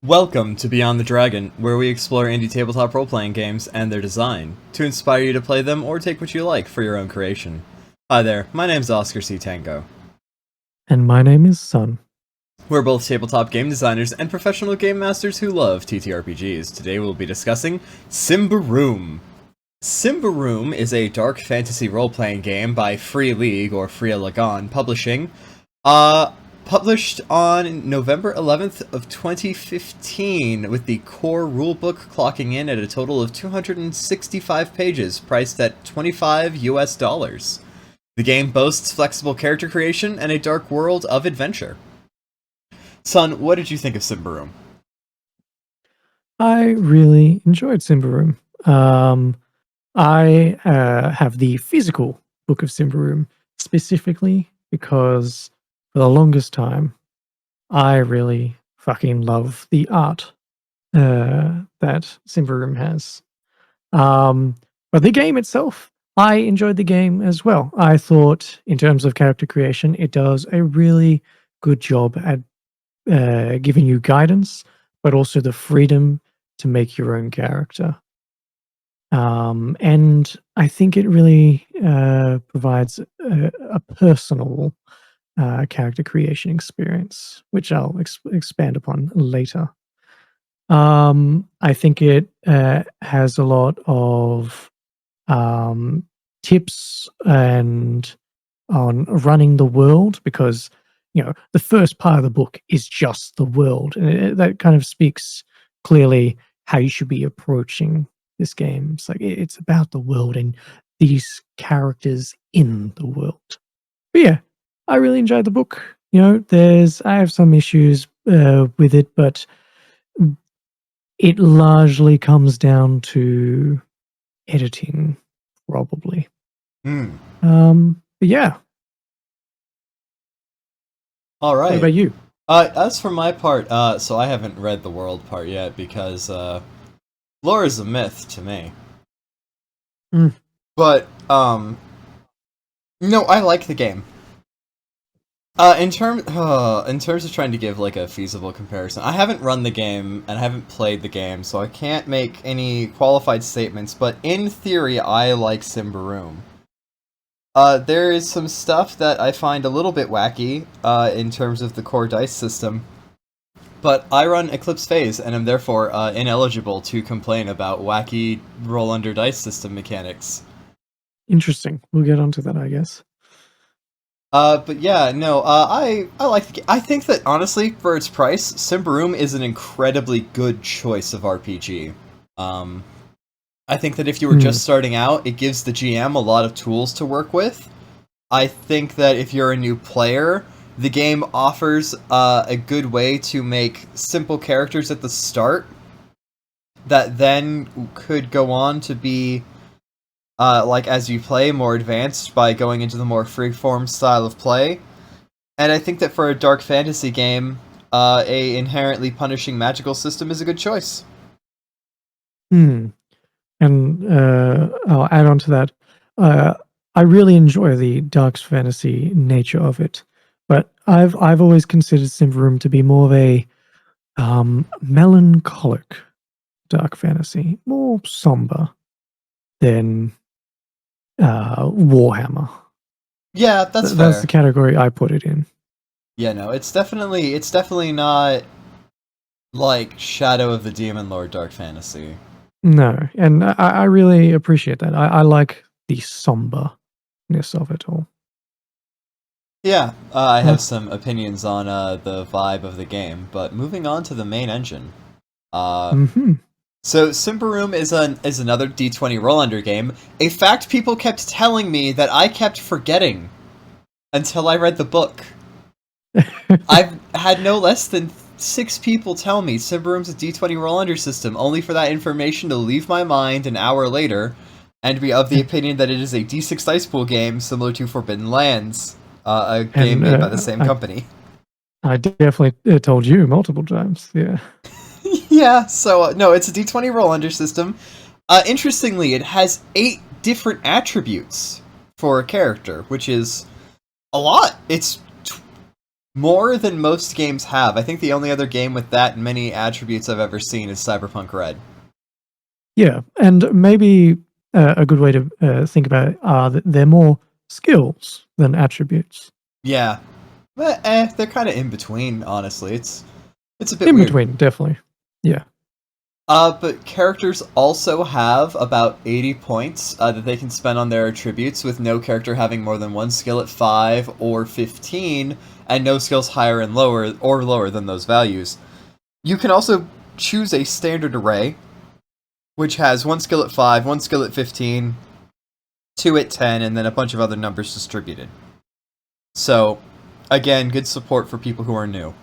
Welcome to Beyond the Dragon, where we explore indie tabletop role-playing games and their design, to inspire you to play them or take what you like for your own creation. Hi there, my name's Oscar C. Tango. And my name is Sun. We're both tabletop game designers and professional game masters who love TTRPGs. Today we'll be discussing Symbaroum. Symbaroum is a dark fantasy role-playing game by Free League, or Free Lagan Publishing, published on November 11th of 2015, with the core rulebook clocking in at a total of 265 pages, priced at $25 US. The game boasts flexible character creation and a dark world of adventure. Son, what did you think of Symbaroum? I really enjoyed Symbaroum. I have the physical book of Symbaroum specifically because for the longest time, I really fucking love the art that Symbaroum has. But the game itself, I enjoyed the game as well. I thought, in terms of character creation, it does a really good job at giving you guidance, but also the freedom to make your own character. And I think it really provides a personal character creation experience, which I'll expand upon later. I think it has a lot of tips and on running the world because the first part of the book is just the world, and that kind of speaks clearly how you should be approaching this game. It's like it's about the world and these characters in the world. But yeah, I really enjoyed the book. I have some issues with it, but it largely comes down to editing, probably. But yeah. All right. What about you? As for my part, so I haven't read the world part yet because lore is a myth to me. But no, I like the game. In terms of trying to give like a feasible comparison, I haven't run the game and I haven't played the game, so I can't make any qualified statements. But in theory, I like Symbaroum. There is some stuff that I find a little bit wacky in terms of the core dice system, but I run Eclipse Phase and am therefore ineligible to complain about wacky roll under dice system mechanics. Interesting. We'll get onto that, I guess. But yeah, no, I like the game. I think that, honestly, for its price, Symbaroum is an incredibly good choice of RPG. I think that if you were just starting out, it gives the GM a lot of tools to work with. I think that if you're a new player, the game offers a good way to make simple characters at the start that then could go on to be like as you play, more advanced by going into the more freeform style of play. And I think that for a dark fantasy game, a inherently punishing magical system is a good choice. And I'll add on to that. I really enjoy the dark fantasy nature of it, but I've always considered Symbaroum to be more of a melancholic dark fantasy, more somber than Warhammer. Yeah, that's fair. That's the category I put it in. Yeah, no, it's definitely not like Shadow of the Demon Lord dark fantasy. No, and I really appreciate that. I like the somberness of it all. Yeah, I have some opinions on the vibe of the game, but moving on to the main engine. So Symbaroum is another D20 roll under game, a fact people kept telling me that I kept forgetting until I read the book. I've had no less than 6 people tell me Symbaroum's a D20 roll under system, only for that information to leave my mind an hour later and be of the opinion that it is a D6 dice pool game similar to Forbidden Lands, a game made by the same company. I definitely told you multiple times, yeah. Yeah, so, no, it's a D20 roll under system. Interestingly, it has 8 different attributes for a character, which is a lot. It's More than most games have. I think the only other game with that many attributes I've ever seen is Cyberpunk Red. Yeah, and maybe a good way to think about it are that they're more skills than attributes. Yeah. But they're kind of in between, honestly. It's a bit In weird. between, definitely. Yeah. But characters also have about 80 points that they can spend on their attributes, with no character having more than one skill at 5 or 15, and no skills higher and lower than those values. You can also choose a standard array, which has one skill at 5, one skill at 15, two at 10, and then a bunch of other numbers distributed. So, again, good support for people who are new.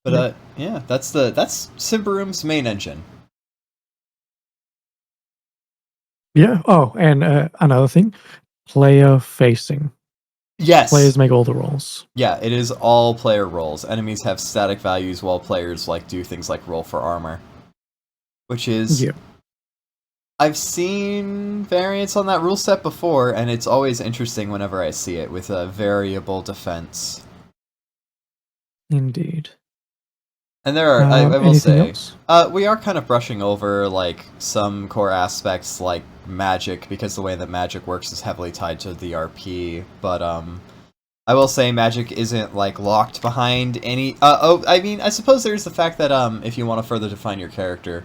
But Yep. yeah, that's Symbaroum's main engine. Yeah. Oh, and another thing, player facing. Yes. Players make all the rolls. Yeah, it is all player roles. Enemies have static values while players do things like roll for armor. Which is Yeah. I've seen variants on that rule set before, and it's always interesting whenever I see it with a variable defense. Indeed. And there are, I will Anything say, else? we are kind of brushing over some core aspects like magic, because the way that magic works is heavily tied to the RP. But I will say magic isn't locked behind any. I mean, I suppose there's the fact that if you want to further define your character,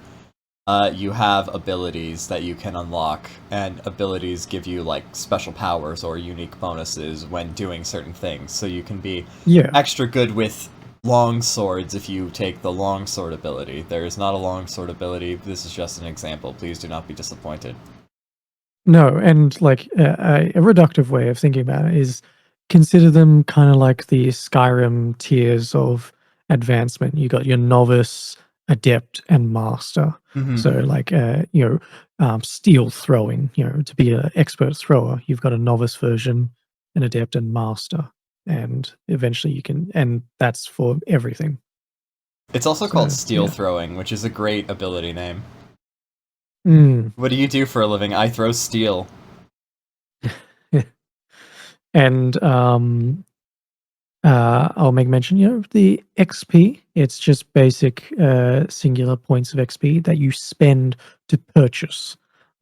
you have abilities that you can unlock, and abilities give you special powers or unique bonuses when doing certain things. So you can be Yeah. extra good with long swords if you take the long sword ability. There is not a long sword ability. This is just an example. Please do not be disappointed. No, and a reductive way of thinking about it is consider them kind of like the Skyrim tiers of advancement. You got your novice, adept, and master. Hmm. So, steel throwing. To be an expert thrower, you've got a novice version, an adept, and master, and eventually you can. And that's for everything. It's also called So, steel yeah. throwing, which is a great ability name. Mm. What do you do for a living? I throw steel. And I'll make mention, the XP, it's just basic singular points of XP that you spend to purchase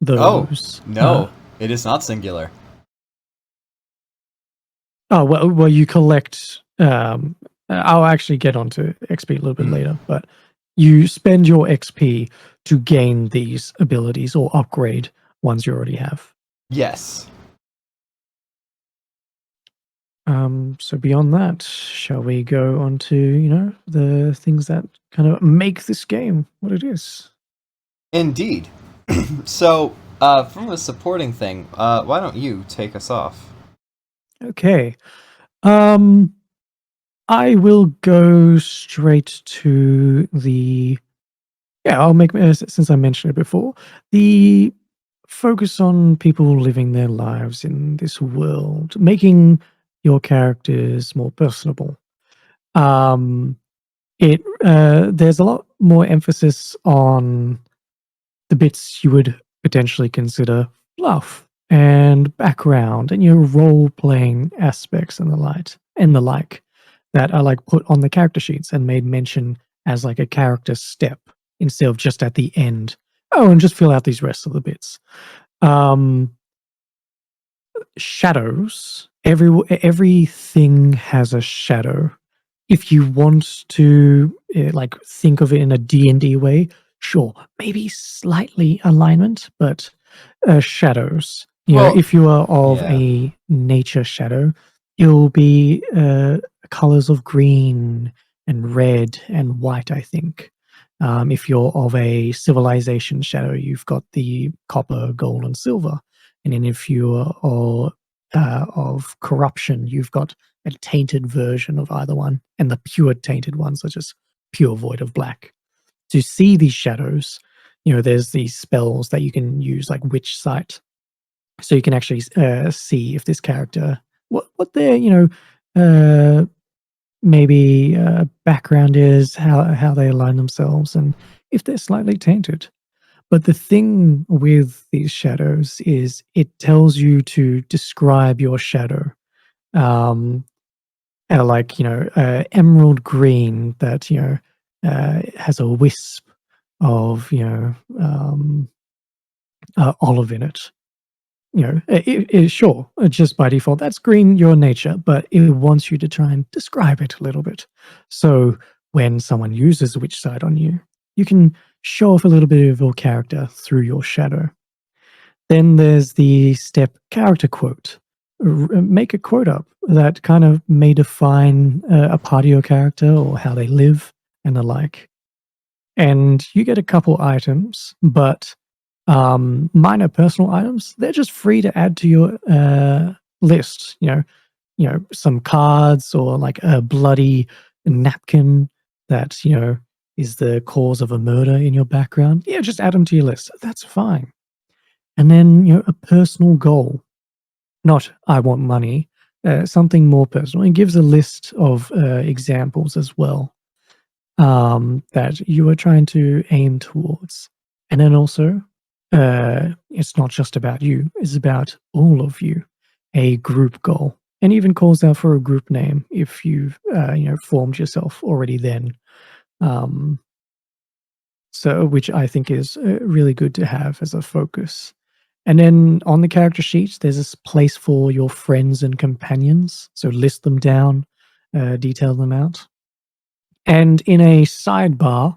Oh, those. no, it is not singular. Well, you collect. I'll actually get onto XP a little bit later, but you spend your XP to gain these abilities or upgrade ones you already have. Yes. So beyond that, shall we go on to, the things that kind of make this game what it is? Indeed. So, from the supporting thing, why don't you take us off? Okay. Um, I will go straight to the. Yeah, I'll make since I mentioned it before, the focus on people living their lives in this world, making your characters more personable. Um, there's a lot more emphasis on the bits you would potentially consider fluff and background and your role playing aspects and the like that are put on the character sheets and made mention as a character step instead of just at the end. Oh, and just fill out these rest of the bits. Um, Shadows. Everything has a shadow. If you want to think of it in a D&D way, sure, maybe slightly alignment, but shadows. Well, If you are of yeah. a nature shadow, it'll be colors of green and red and white, I think. If you're of a civilization shadow, you've got the copper, gold, and silver. And then if you're of corruption, you've got a tainted version of either one, and the pure tainted ones are just pure void of black. To see these shadows, there's these spells that you can use, like Witch Sight, so you can actually see if this character, what their, maybe background is, how they align themselves, and if they're slightly tainted. But the thing with these shadows is it tells you to describe your shadow. um, like emerald green that has a wisp of olive in it. Sure, just by default, that's green, your nature, but it wants you to try and describe it a little bit. So when someone uses Witch Side on you, you can show off a little bit of your character through your shadow. Then there's the step character quote. Make a quote up that kind of may define a part of your character or how they live and the like. And you get a couple items, but minor personal items, they're just free to add to your list. Some cards or like a bloody napkin that is the cause of a murder in your background. Yeah, just add them to your list. That's fine. And then a personal goal, not I want money, something more personal. It gives a list of examples as well that you are trying to aim towards. And then also, it's not just about you, it's about all of you, a group goal. And even calls out for a group name if you've formed yourself already then. Um, so, which I think is really good to have as a focus. And then on the character sheet, there's this place for your friends and companions. So list them down, detail them out. And in a sidebar,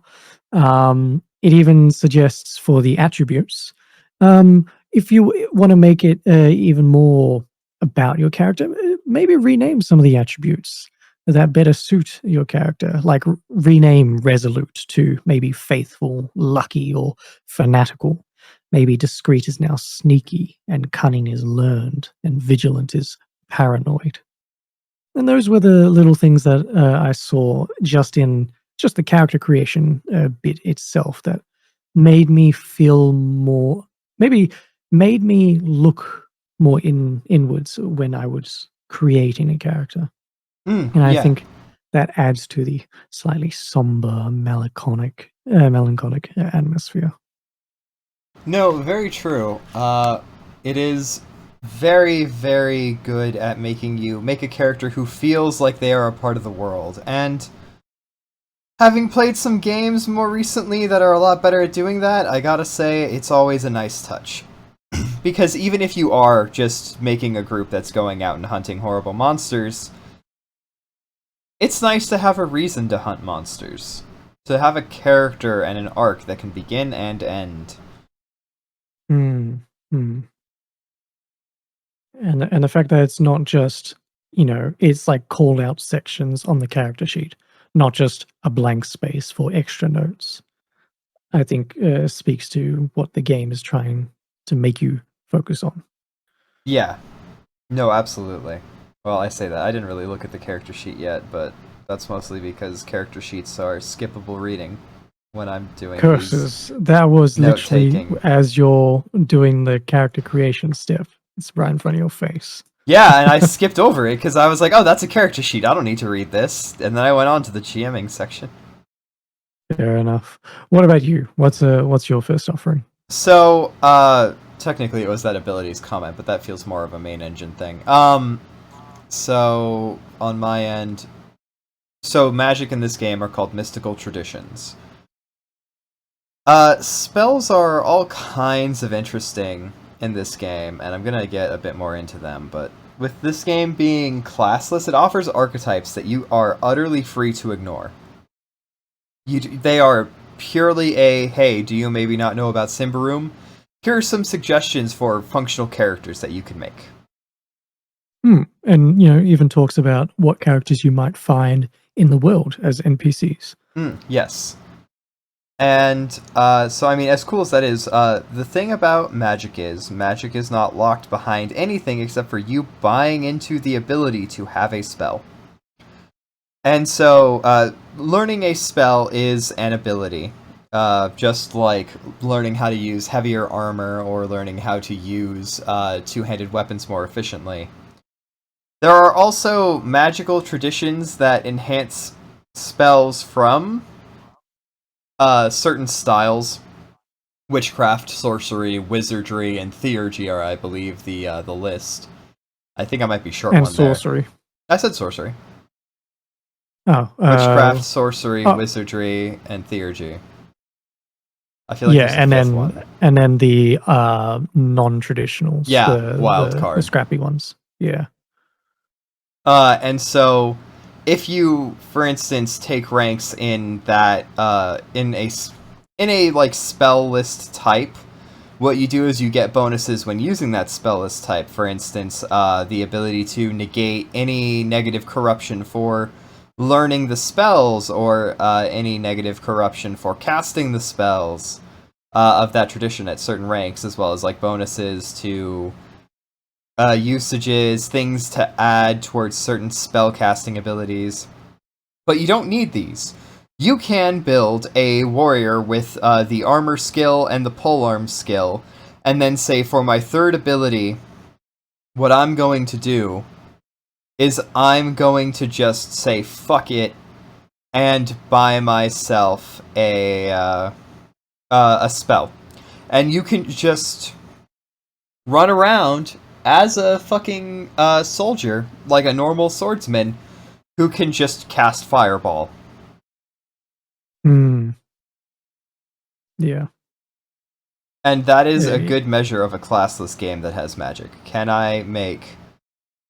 it even suggests for the attributes, if you want to make it even more about your character, maybe rename some of the attributes that better suit your character. Like rename resolute to maybe faithful, lucky, or fanatical. Maybe discreet is now sneaky, and cunning is learned, and vigilant is paranoid. And those were the little things that I saw just the character creation bit itself that made me feel more, maybe made me look more inwards when I was creating a character. And I Yeah. think that adds to the slightly somber, melancholic atmosphere. No, very true. It is very, very good at making you make a character who feels like they are a part of the world. And having played some games more recently that are a lot better at doing that, I gotta say, it's always a nice touch. Because even if you are just making a group that's going out and hunting horrible monsters, it's nice to have a reason to hunt monsters. To have a character and an arc that can begin and end. Mm, mm. And the fact that it's not just it's like called out sections on the character sheet, not just a blank space for extra notes. I think speaks to what the game is trying to make you focus on. Yeah, no, absolutely. Well, I say that. I didn't really look at the character sheet yet, but that's mostly because character sheets are skippable reading when I'm doing these Curses. That was note literally taking. as you're doing the character creation step. It's right in front of your face. Yeah, and I skipped over it because I was like, oh, that's a character sheet. I don't need to read this. And then I went on to the GMing section. Fair enough. What about you? What's your first offering? So, technically it was that abilities comment, but that feels more of a main engine thing. So, on my end, so magic in this game are called mystical traditions. Spells are all kinds of interesting in this game, and I'm gonna get a bit more into them, but with this game being classless, it offers archetypes that you are utterly free to ignore. They are purely a, hey, do you maybe not know about Symbaroum? Here are some suggestions for functional characters that you can make. And even talks about what characters you might find in the world as NPCs. Yes. And, so I mean, as cool as that is, the thing about magic is not locked behind anything except for you buying into the ability to have a spell. And so, learning a spell is an ability. Just like learning how to use heavier armor or learning how to use two-handed weapons more efficiently. There are also magical traditions that enhance spells from certain styles. Witchcraft, sorcery, wizardry, and theurgy are, I believe, the list. I think I might be short And one there. sorcery. I said sorcery. Oh, Witchcraft, sorcery, oh, wizardry, and theurgy. I feel like yeah, there's a fifth one. and then the non-traditionals, Yeah, wild the card. scrappy ones. Yeah. And so, if you, for instance, take ranks in that, in a like spell list type, what you do is you get bonuses when using that spell list type. For instance, the ability to negate any negative corruption for learning the spells, or any negative corruption for casting the spells of that tradition at certain ranks, as well as like bonuses to usages, things to add towards certain spell casting abilities. But you don't need these. You can build a warrior with the armor skill and the polearm skill, and then say, for my third ability, what I'm going to do is I'm going to just say fuck it and buy myself a spell, and you can just run around as a fucking soldier, like a normal swordsman, who can just cast fireball. Hmm. Yeah. And that is a Yeah. good measure of a classless game that has magic. Can I make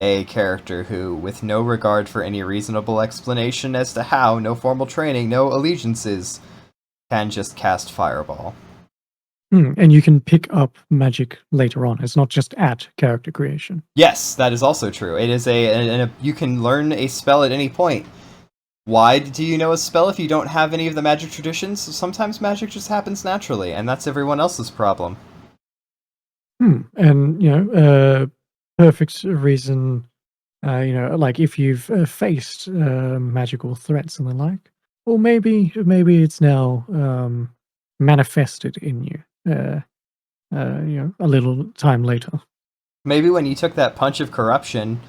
a character who, with no regard for any reasonable explanation as to how, no formal training, no allegiances, can just cast fireball? And you can pick up magic later on. It's not just at character creation. Yes, that is also true. It is you can learn a spell at any point. Why do you know a spell if you don't have any of the magic traditions? Sometimes magic just happens naturally, and that's everyone else's problem. And perfect reason. Like if you've faced magical threats and the like, or maybe it's now manifested in you. A little time later. Maybe when you took that punch of corruption,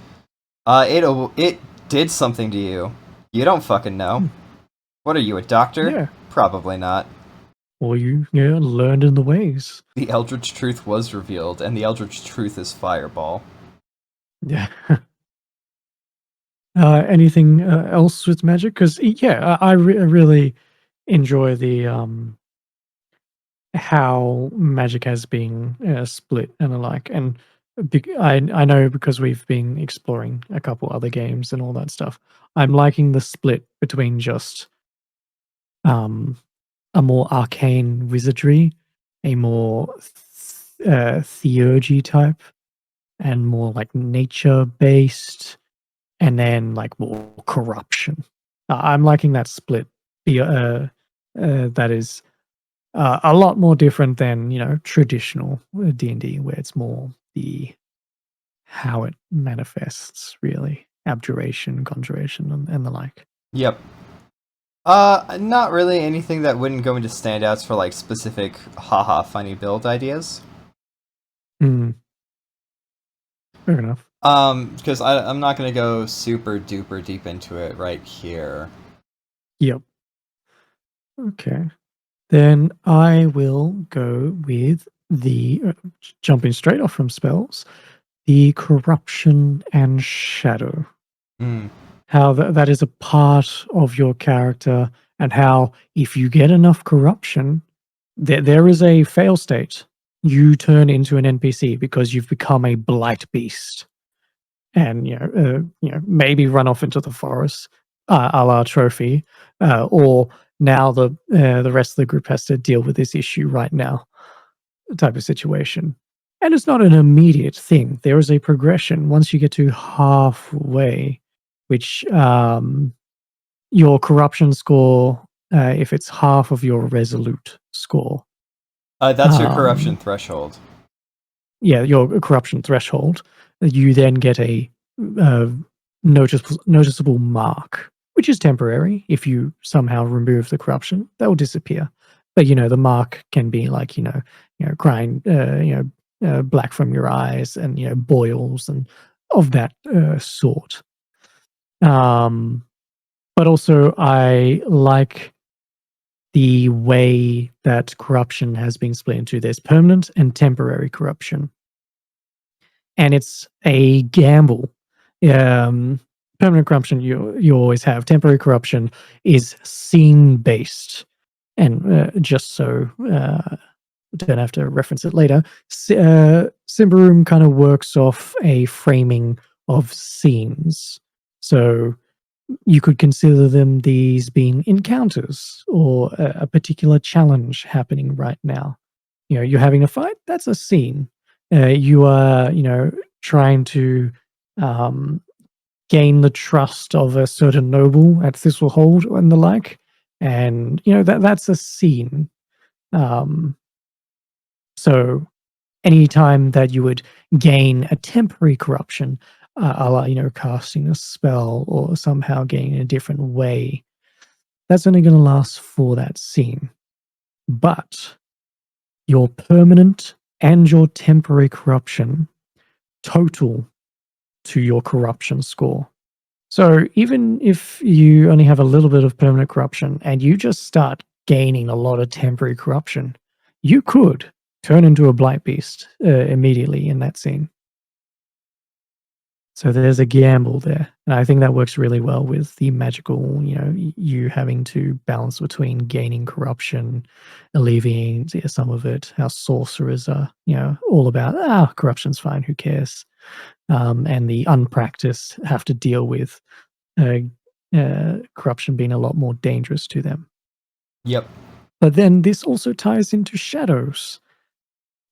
it did something to you. You don't fucking know. Hmm. What are you, a doctor? Yeah. Probably not. Or you learned in the ways. The Eldritch Truth was revealed, and the Eldritch Truth is Fireball. Yeah. Anything else with magic? Because yeah, I really enjoy the how magic has been split and the like, and I know because we've been exploring a couple other games and all that stuff. I'm liking the split between just um a more arcane wizardry, a more theurgy type, and more like nature based, and then like more corruption. I'm liking that split. That is a lot more different than traditional D&D, where it's more the how it manifests, really abjuration, conjuration, and the like. Yep. Not really anything that wouldn't go into standouts for like specific haha funny build ideas. Hmm, fair enough. Because I'm not gonna go super duper deep into it right here. Yep. Okay. Then I will go with the jumping straight off from spells, the corruption and shadow. Mm. How that is a part of your character, and how if you get enough corruption, there is a fail state. You turn into an NPC because you've become a blight beast, and maybe run off into the forest, a la trophy, or now the rest of the group has to deal with this issue right now, type of situation. And it's not an immediate thing. There is a progression once you get to halfway, which your corruption score, if it's half of your resolute score, That's your corruption um, threshold. yeah, your corruption threshold, you then get a uh, noticeable mark, which is temporary. If you somehow remove the corruption, that will disappear. But the mark can be like crying, black from your eyes, and boils and of that sort. Um, but also, I like the way that corruption has been split into. There's permanent and temporary corruption. and it's a gamble. Um, Permanent corruption you always have. Temporary corruption is scene based, and just so don't have to reference it later. Symbaroum kind of works off a framing of scenes, so you could consider them these being encounters or a particular challenge happening right now. You're having a fight, that's a scene. You are, trying to um, gain the trust of a certain noble at Thistlehold and the like, and that's a scene. Um, so anytime that you would gain a temporary corruption, a la, casting a spell or somehow getting a different way, that's only going to last for that scene. But your permanent and your temporary corruption total to your corruption score. So even if you only have a little bit of permanent corruption and you just start gaining a lot of temporary corruption, you could turn into a blight beast immediately in that scene. So there's a gamble there. And I think that works really well with the magical, you having to balance between gaining corruption, alleviating some of it, how sorcerers are, all about, corruption's fine, who cares? And the unpracticed have to deal with uh, corruption being a lot more dangerous to them. Yep. But then this also ties into shadows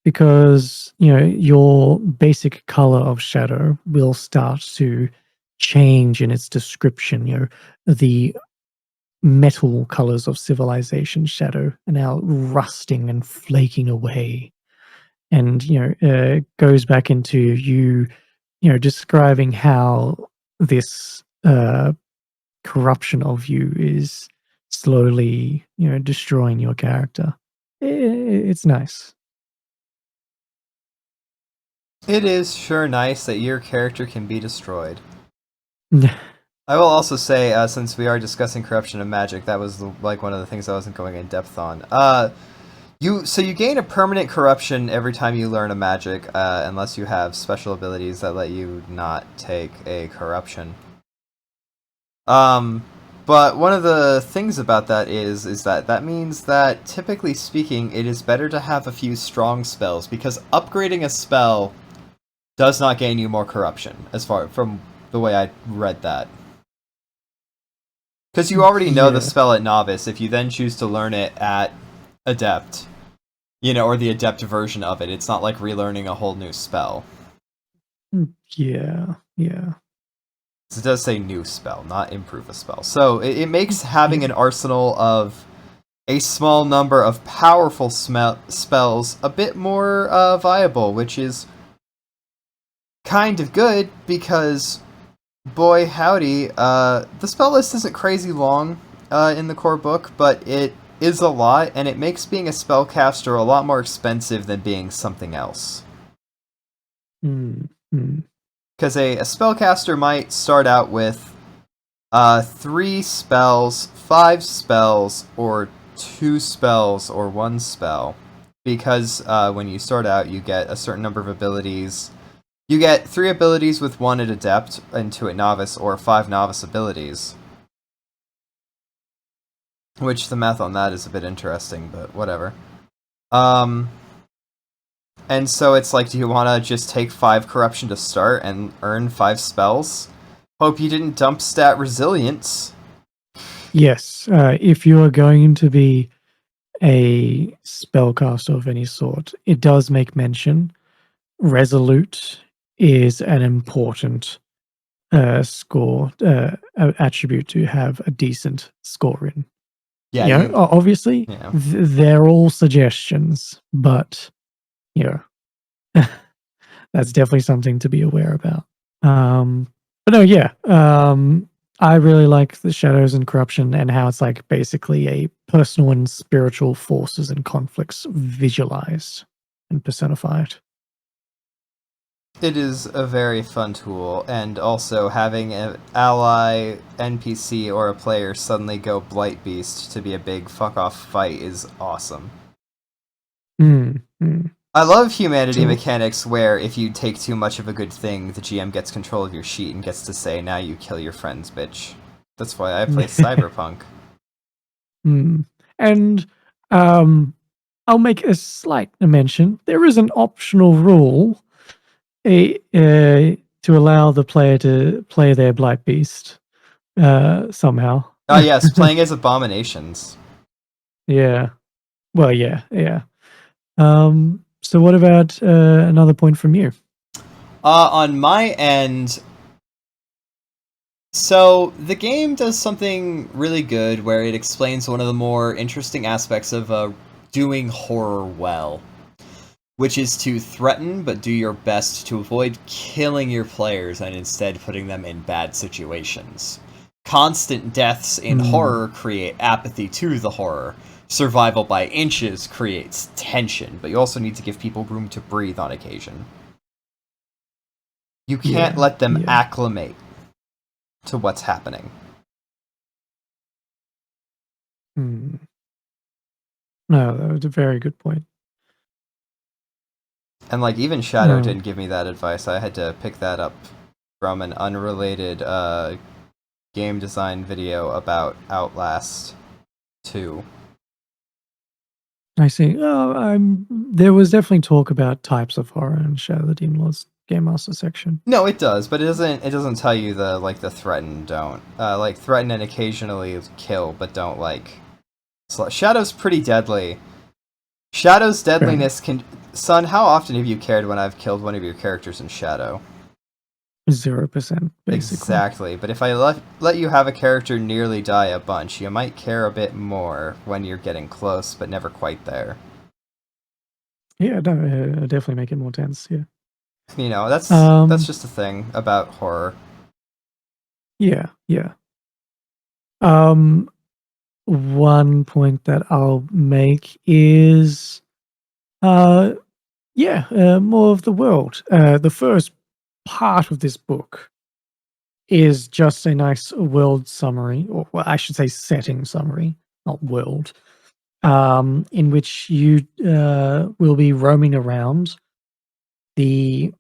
because your basic color of shadow will start to change in its description. The metal colors of civilization shadow are now rusting and flaking away, and goes back into describing how this corruption of you is slowly destroying your character. It's nice. It is sure nice that your character can be destroyed. I will also say, since we are discussing corruption and magic, that was one of the things I wasn't going in depth on. You gain a permanent corruption every time you learn a magic, unless you have special abilities that let you not take a corruption. But one of the things about that is that means that, typically speaking, it is better to have a few strong spells, because upgrading a spell does not gain you more corruption, as far from the way I read that. Because you already know the Yeah. spell at Novice, if you then choose to learn it at Adept, or the Adept version of it, it's not like relearning a whole new spell. Yeah. Yeah. It does say new spell, not improve a spell. So it makes having Yeah. an arsenal of a small number of powerful spells a bit more viable, which is kind of good because, boy howdy, the spell list isn't crazy long in the core book, but it is a lot, and it makes being a spellcaster a lot more expensive than being something else. Mm, mm. Because a spellcaster might start out with 3 spells, 5 spells, or 2 spells, or 1 spell. Because when you start out, you get a certain number of abilities. You get 3 abilities with 1 at Adept and 2 at Novice, or 5 Novice abilities. Which the math on that is a bit interesting, but whatever. And so it's like, do you want to just take 5 corruption to start and earn 5 spells? Hope you didn't dump stat resilience. Yes. If you are going to be a spellcaster of any sort, it does make mention. Resolute is an important score attribute to have a decent score in. Yeah, you. Obviously, Yeah. they're all suggestions, but you know, that's definitely something to be aware about. But no, yeah, I really like the shadows and corruption and how it's like basically a personal and spiritual forces and conflicts visualized and personified. It is a very fun tool, and also having an ally, NPC, or a player suddenly go Blight Beast to be a big fuck off fight is awesome. Mm, mm. I love humanity So mechanics where if you take too much of a good thing, the GM gets control of your sheet and gets to say, now you kill your friends, bitch. That's why I play Cyberpunk. mm. And I'll make a slight mention. There is an optional rule to allow the player to play their Blight Beast somehow. Ah, yes, playing as abominations. Yeah. Well, yeah, yeah. So what about another point from you? On my end, so the game does something really good where it explains one of the more interesting aspects of doing horror well, which is to threaten but do your best to avoid killing your players and instead putting them in bad situations. Constant deaths in Mm, horror create apathy to the horror. Survival by inches creates tension, but you also need to give people room to breathe on occasion. You can't yeah, let them yeah. acclimate to what's happening. Mm. No, that was a very good point. And like even Shadow Oh, didn't give me that advice. I had to pick that up from an unrelated game design video about Outlast 2. I see. Oh, there was definitely talk about types of horror in Shadow of the Demon Lord's Game Master section. No, it does, but it doesn't tell you the like the threaten don't. Like threaten and occasionally kill, but don't like Shadow's pretty deadly. Shadow's Fair enough. deadliness can Son, how often have you cared when I've killed one of your characters in Shadow? 0%, basically. Exactly, but if I let you have a character nearly die a bunch, you might care a bit more when you're getting close, but never quite there. Yeah, no, definitely make it more tense. Yeah. You know, that's Um. just a thing about horror. Yeah. Yeah. Um. One point that I'll make is, uh, yeah, more of the world. The first part of this book is just a nice world summary, or well, I should say setting summary, not world, in which you will be roaming around the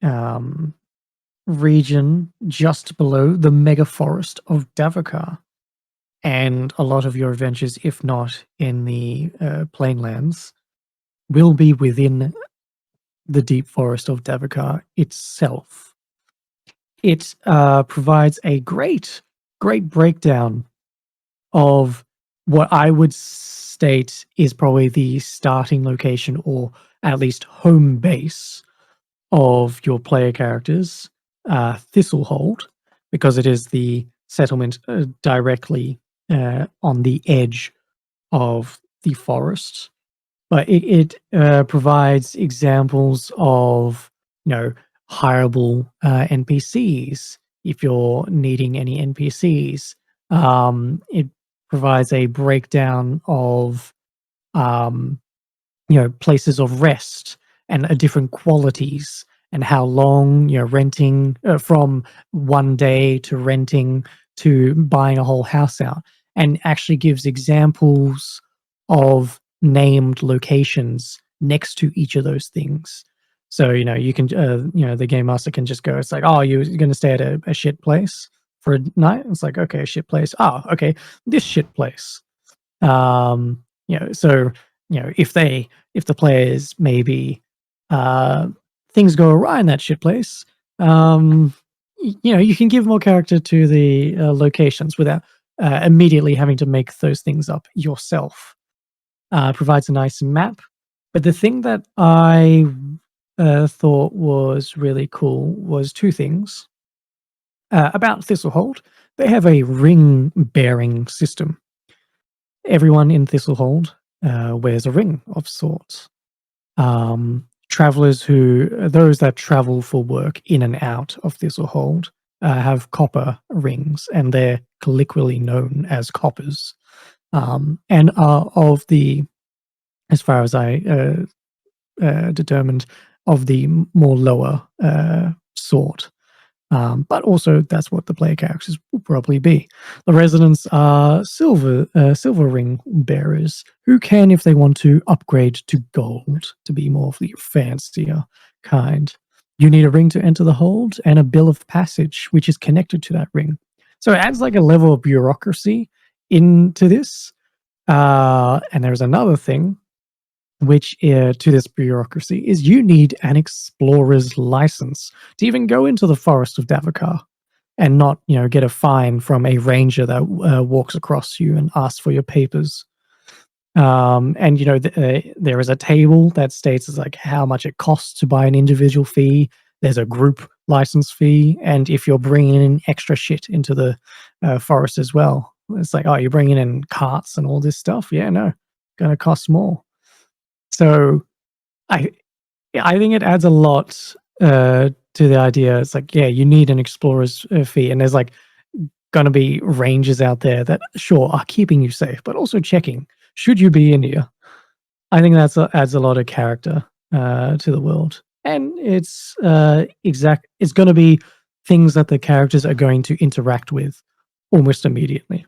um, region just below the mega forest of Davokar. And a lot of your adventures, if not in the plainlands, will be within the deep forest of Davokar itself. It provides a great breakdown of what I would state is probably the starting location or at least home base of your player characters, Thistlehold, because it is the settlement directly on the edge of the forest. But it provides examples of, you know, hireable NPCs if you're needing any NPCs. It provides a breakdown of um, places of rest and different qualities and how long you're renting from 1 day to renting to buying a whole house out, and actually gives examples of named locations next to each of those things. So you can the game master can just go, it's like, oh, you're going to stay at a shit place for a night. It's like, okay, shit place. Oh, okay, this shit place. So if the players maybe uh, things go awry in that shit place, you can give more character to the locations without immediately having to make those things up yourself. Provides a nice map. But the thing that I thought was really cool was two things about Thistlehold. They have a ring bearing system. Everyone in Thistlehold wears a ring of sorts. Travelers those that travel for work in and out of Thistlehold have copper rings, and they're colloquially known as coppers, and are of the, as far as I determined, of the more lower sort. But also, that's what the player characters will probably be. The residents are silver ring bearers who can, if they want to, upgrade to gold to be more of the fancier kind. You need a ring to enter the hold and a bill of passage, which is connected to that ring. So it adds like a level of bureaucracy into this. And there's another thing which to this bureaucracy is you need an explorer's license to even go into the forest of Davokar and not, get a fine from a ranger that walks across you and asks for your papers. And there is a table that states like how much it costs to buy an individual fee. There's a group license fee, and if you're bringing in extra shit into the forest as well, it's like, oh, you're bringing in carts and all this stuff. Yeah, no, gonna cost more. So I I think it adds a lot to the idea. It's like, yeah, you need an explorer's fee, and there's like going to be rangers out there that sure are keeping you safe, but also checking should you be in here. I think that's adds a lot of character to the world, and it's It's going to be things that the characters are going to interact with almost immediately.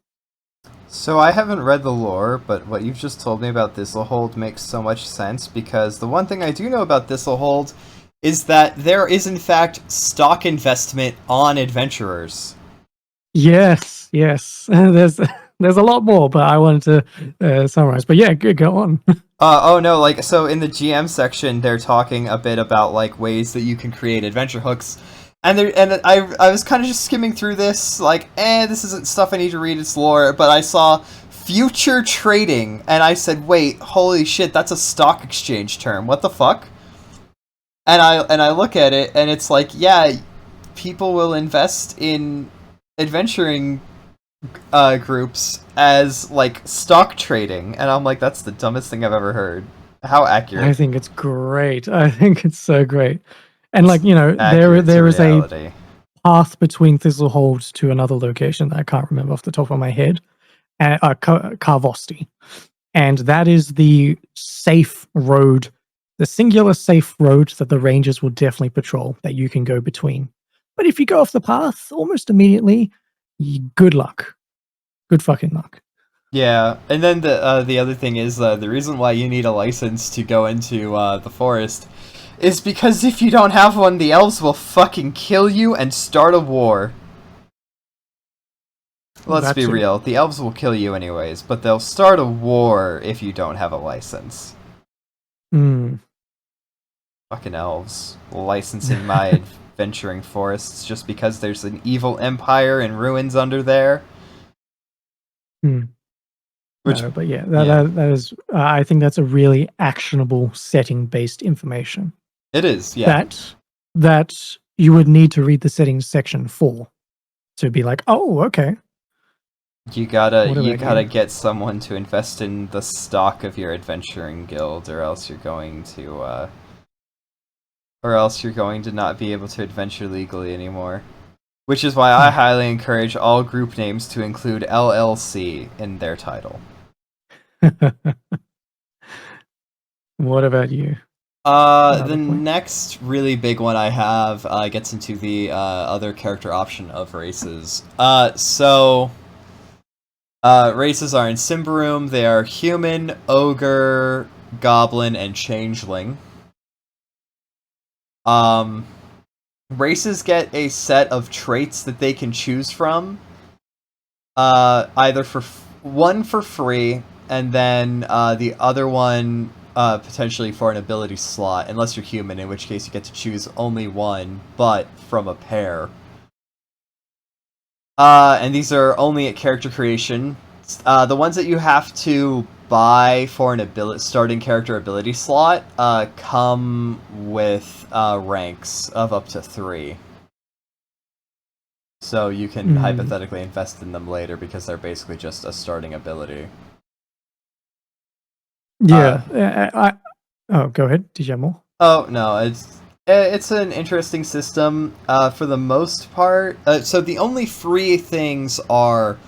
So I haven't read the lore, but what you've just told me about Thistlehold makes so much sense, because the one thing I do know about Thistlehold is that there is in fact stock investment on adventurers. Yes, yes. There's a lot more, but I wanted to summarize. But yeah, go on. Oh no, like, so in the GM section, they're talking a bit about like ways that you can create adventure hooks, and I was kind of just skimming through this, like, this isn't stuff I need to read its lore, but I saw future trading, and I said, wait, holy shit, that's a stock exchange term. What the fuck? And I look at it, and it's like, yeah, people will invest in adventuring groups as like stock trading, and I'm like, that's the dumbest thing I've ever heard. How accurate? I think it's great. I think it's so great. And It's like, accurate to there is a reality. path between Thistlehold to another location that I can't remember off the top of my head, Carvosti. And that is the safe road, the singular safe road that the Rangers will definitely patrol that you can go between. But if you go off the path almost immediately, good luck. Good fucking luck. Yeah, and then the other thing is the reason why you need a license to go into the forest is because if you don't have one, the elves will fucking kill you and start a war. Let's be real, the elves will kill you anyways, but they'll start a war if you don't have a license. Mm. Fucking elves. Licensing my adventuring forests just because there's an evil empire and ruins under there. Mm. Which, no, but yeah, that is. I think that's a really actionable setting-based information. it is, yeah. That you would need to read the settings section for to be like, oh, okay. You gotta get someone to invest in the stock of your adventuring guild, or else you're going to not be able to adventure legally anymore. Which is why I highly encourage all group names to include LLC in their title. What about you? The next really big one I have gets into the other character option of races. Races are in Symbaroum. They are human, ogre, goblin, and changeling. Races get a set of traits that they can choose from. Either one for free, and then the other one potentially for an ability slot, unless you're human, in which case you get to choose only one, but from a pair. And these are only at character creation. The ones that you have to buy for an starting character ability slot come with ranks of up to 3. So you can hypothetically invest in them later because they're basically just a starting ability. Yeah. Go ahead. Did you have more? Oh, no, it's an interesting system for the most part. So the only free things are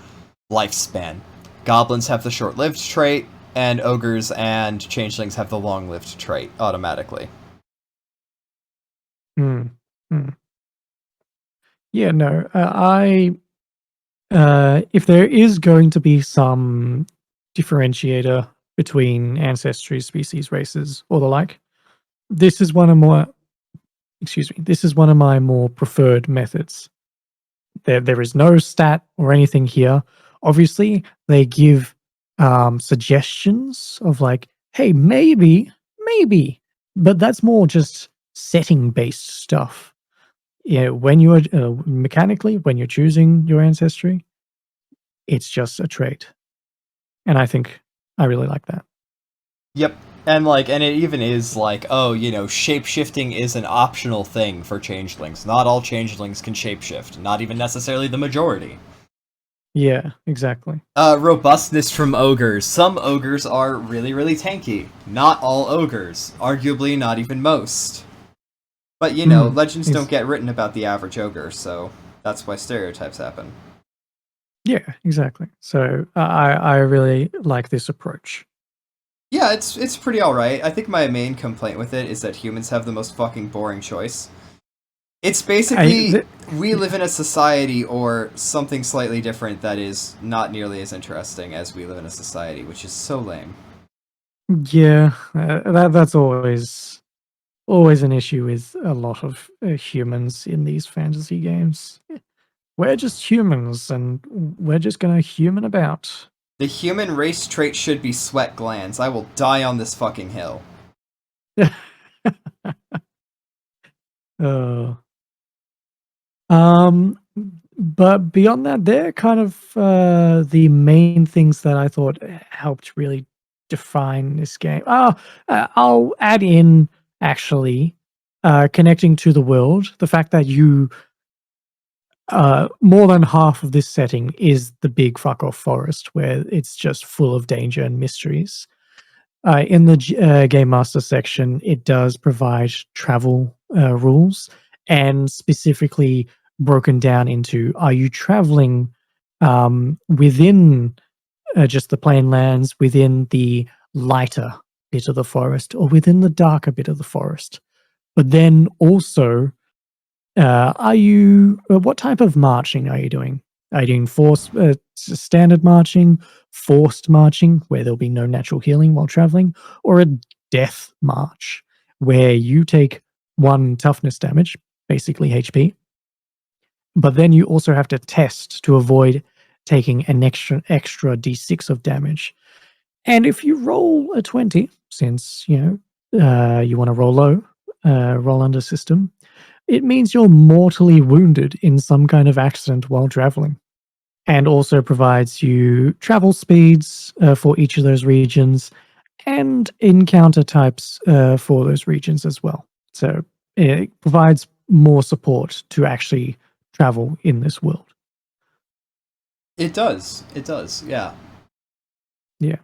lifespan. Goblins have the short-lived trait, and ogres and changelings have the long-lived trait automatically. Yeah, no, if there is going to be some differentiator between ancestry, species, races, or the like, this is one of more. Excuse me. This is one of my more preferred methods. There is no stat or anything here. Obviously, they give suggestions of like, hey, maybe, but that's more just setting based stuff. Yeah, when you are mechanically, when you're choosing your ancestry, it's just a trait, and I think I really like that. Yep. And it even is like, oh, shapeshifting is an optional thing for changelings. Not all changelings can shapeshift, not even necessarily the majority. Yeah, exactly. Robustness from ogres. Some ogres are really, really tanky. Not all ogres. Arguably, not even most. But, Mm, legends don't ex- get written about the average ogre, so that's why stereotypes happen. yeah, exactly. So I really like this approach. Yeah, it's pretty alright. I think my main complaint with it is that humans have the most fucking boring choice. It's I basically th- we live in a society or something slightly different that is not nearly as interesting as we live in a society, which is so lame. Yeah, that's always an issue with a lot of humans in these fantasy games. We're just humans, and we're just gonna human about. The human race trait should be sweat glands. I will die on this fucking hill. uh, um, but beyond that, they're kind of the main things that I thought helped really define this game. I'll add in actually connecting to the world, the fact that you more than half of this setting is the big fuck off forest where it's just full of danger and mysteries. In the game master section, it does provide travel rules and specifically broken down into are you traveling within just the plain lands, within the lighter bit of the forest, or within the darker bit of the forest? But then also are you? What type of marching are you doing? Are you doing forced, standard marching, forced marching, where there'll be no natural healing while traveling, or a death march, where you take one toughness damage, basically HP, but then you also have to test to avoid taking an extra d6 of damage. And if you roll a 20, since you want to roll low, roll under system, it means you're mortally wounded in some kind of accident while traveling, and also provides you travel speeds for each of those regions and encounter types for those regions as well. So it provides more support to actually travel in this world. It does. It does. Yeah. Yeah.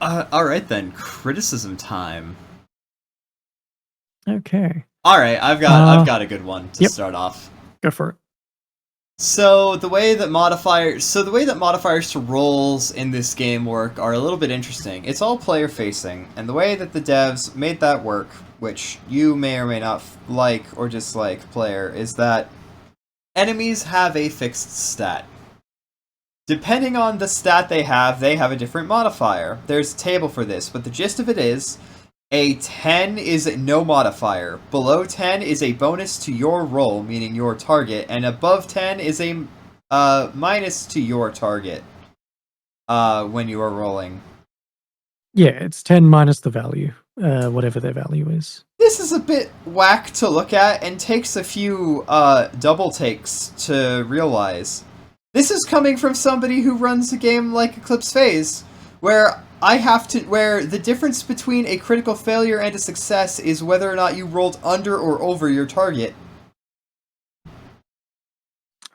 All right then. Criticism time. Okay. All right, I've Uh, got a good one to yep. start off. Go for it. So the way that modifiers to roles in this game work are a little bit interesting. It's all player facing, and the way that the devs made that work, which you may or may not like or dislike, player, is that enemies have a fixed stat. Depending on the stat they have a different modifier. There's a table for this, but the gist of it is a 10 is no modifier. Below 10 is a bonus to your roll, meaning your target, and above 10 is a minus to your target when you are rolling. Yeah, it's 10 minus the value, whatever their value is. This is a bit whack to look at and takes a few double takes to realize. This is coming from somebody who runs a game like Eclipse Phase, where where the difference between a critical failure and a success is whether or not you rolled under or over your target.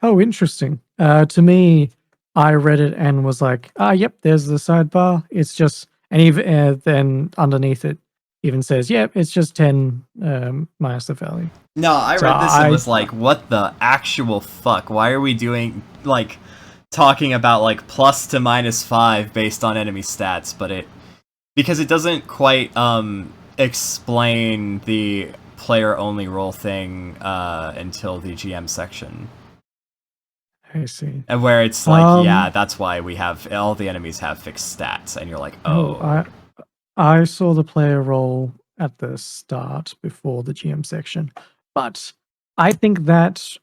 Oh, interesting. To me, I read it and was like, yep, there's the sidebar. It's just, and even then underneath it even says, yep, it's just 10 minus the value. No, I So read this and was like, what the actual fuck? Why are we doing, like, talking about, like, plus to minus 5 based on enemy stats, but because it doesn't quite, explain the player-only roll thing, until the GM section. I see. And where it's like, yeah, that's why we have all the enemies have fixed stats, and you're like, Oh, oh. I saw the player role at the start before the GM section, but I think that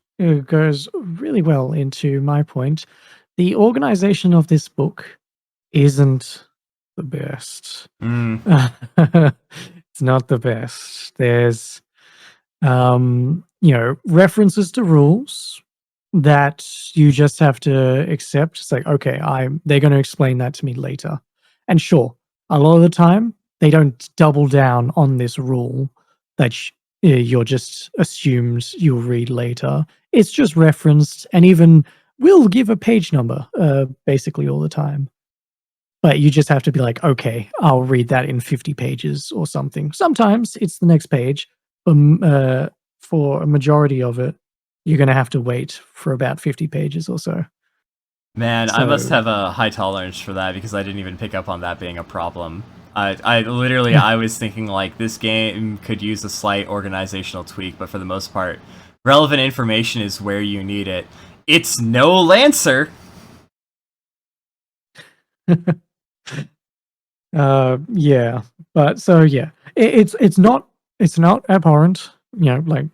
goes really well into my point. The organization of this book isn't the best. Mm. It's not the best. There's references to rules that you just have to accept. It's like, okay, they're going to explain that to me later. And sure, a lot of the time they don't double down on this rule that you're just assumed you'll read later. It's just referenced, and even will give a page number basically all the time. But you just have to be like, okay, I'll read that in 50 pages or something. Sometimes it's the next page, but for a majority of it, you're going to have to wait for about 50 pages or so. Man, I must So, have a high tolerance for that because I didn't even pick up on that being a problem. I was thinking like this game could use a slight organizational tweak, but for the most part, relevant information is where you need it. It's no Lancer. yeah, but so yeah, it's not abhorrent. Like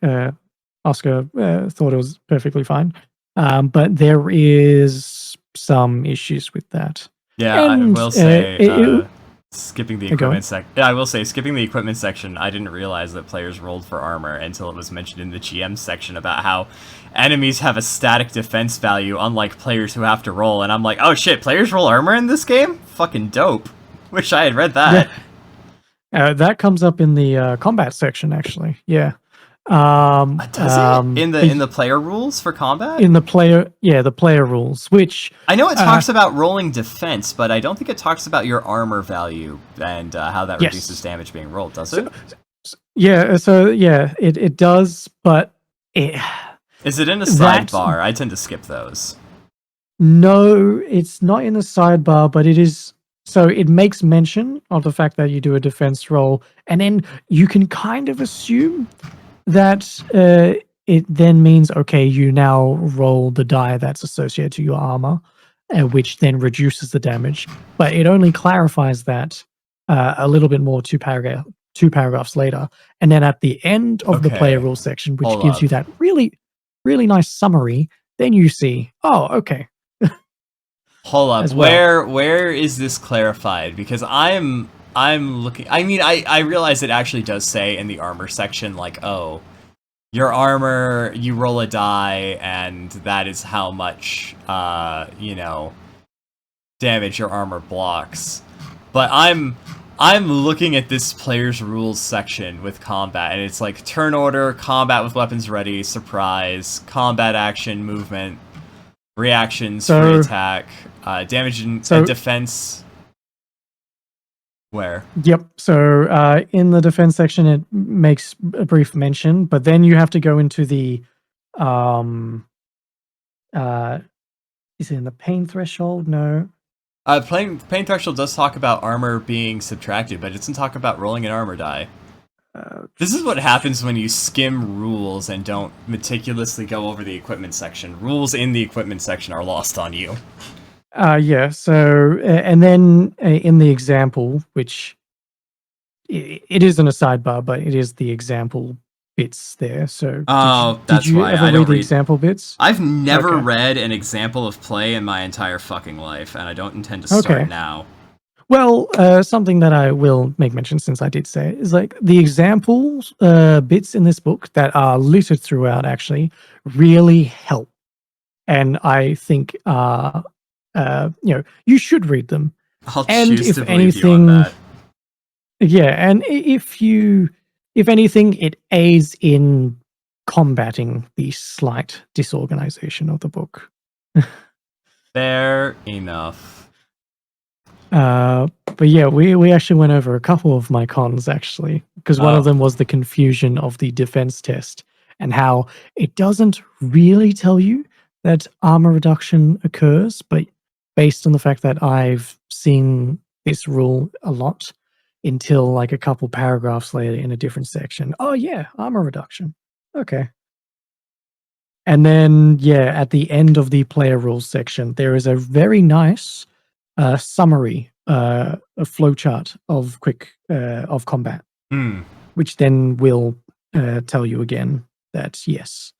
Oscar thought it was perfectly fine, but there is some issues with that. Yeah, I And will say, it, skipping the go on. equipment sec. Yeah, I will say, skipping the equipment section, I didn't realize that players rolled for armor until it was mentioned in the GM section about how enemies have a static defense value, unlike players who have to roll. And I'm like, oh shit, players roll armor in this game? Fucking dope. Wish I had read that. That comes up in the combat section, actually. Yeah. Does it in the player rules for combat? In the player rules, which I know it talks about rolling defense, but I don't think it talks about your armor value and how that reduces damage being rolled. Does it? It does, but is it in a sidebar? I tend to skip those. No, it's not in the sidebar, but it is. So it makes mention of the fact that you do a defense roll, and then you can kind of assume that it then means, okay, you now roll the die that's associated to your armor, which then reduces the damage. But it only clarifies that a little bit more two paragraphs later. And then at the end of the player rules section, which gives you that really, really nice summary, then you see, oh, okay. Hold up. Well. Where is this clarified? Because I'm looking. I mean, I realize it actually does say in the armor section, like, oh, your armor, you roll a die, and that is how much, damage your armor blocks. But I'm looking at this player's rules section with combat, and it's like turn order, combat with weapons ready, surprise, combat action, movement, reactions, free attack, damage and defense. Where? Yep. So in the defense section, it makes a brief mention, but then you have to go into the is it in the pain threshold? No. Pain threshold does talk about armor being subtracted, but it doesn't talk about rolling an armor die. This is what happens when you skim rules and don't meticulously go over the equipment section. Rules in the equipment section are lost on you. So and then in the example, which it isn't a sidebar, but it is the example bits there. So did you ever read the example bits? I've never read an example of play in my entire fucking life, and I don't intend to start now. Well, something that I will make mention, since I did say it, is like the examples bits in this book that are littered throughout actually really help, and I think you should read them. I'll choose to believe you on that. Yeah, and if anything, it aids in combating the slight disorganization of the book. Fair enough. But yeah, we actually went over a couple of my cons, actually, because one of them was the confusion of the defense test and how it doesn't really tell you that armor reduction occurs, but based on the fact that I've seen this rule a lot until like a couple paragraphs later in a different section. Oh yeah, armor reduction. Okay. And then, yeah, at the end of the player rules section, there is a very nice summary, a flowchart of of combat, Hmm. which then will tell you again that yes,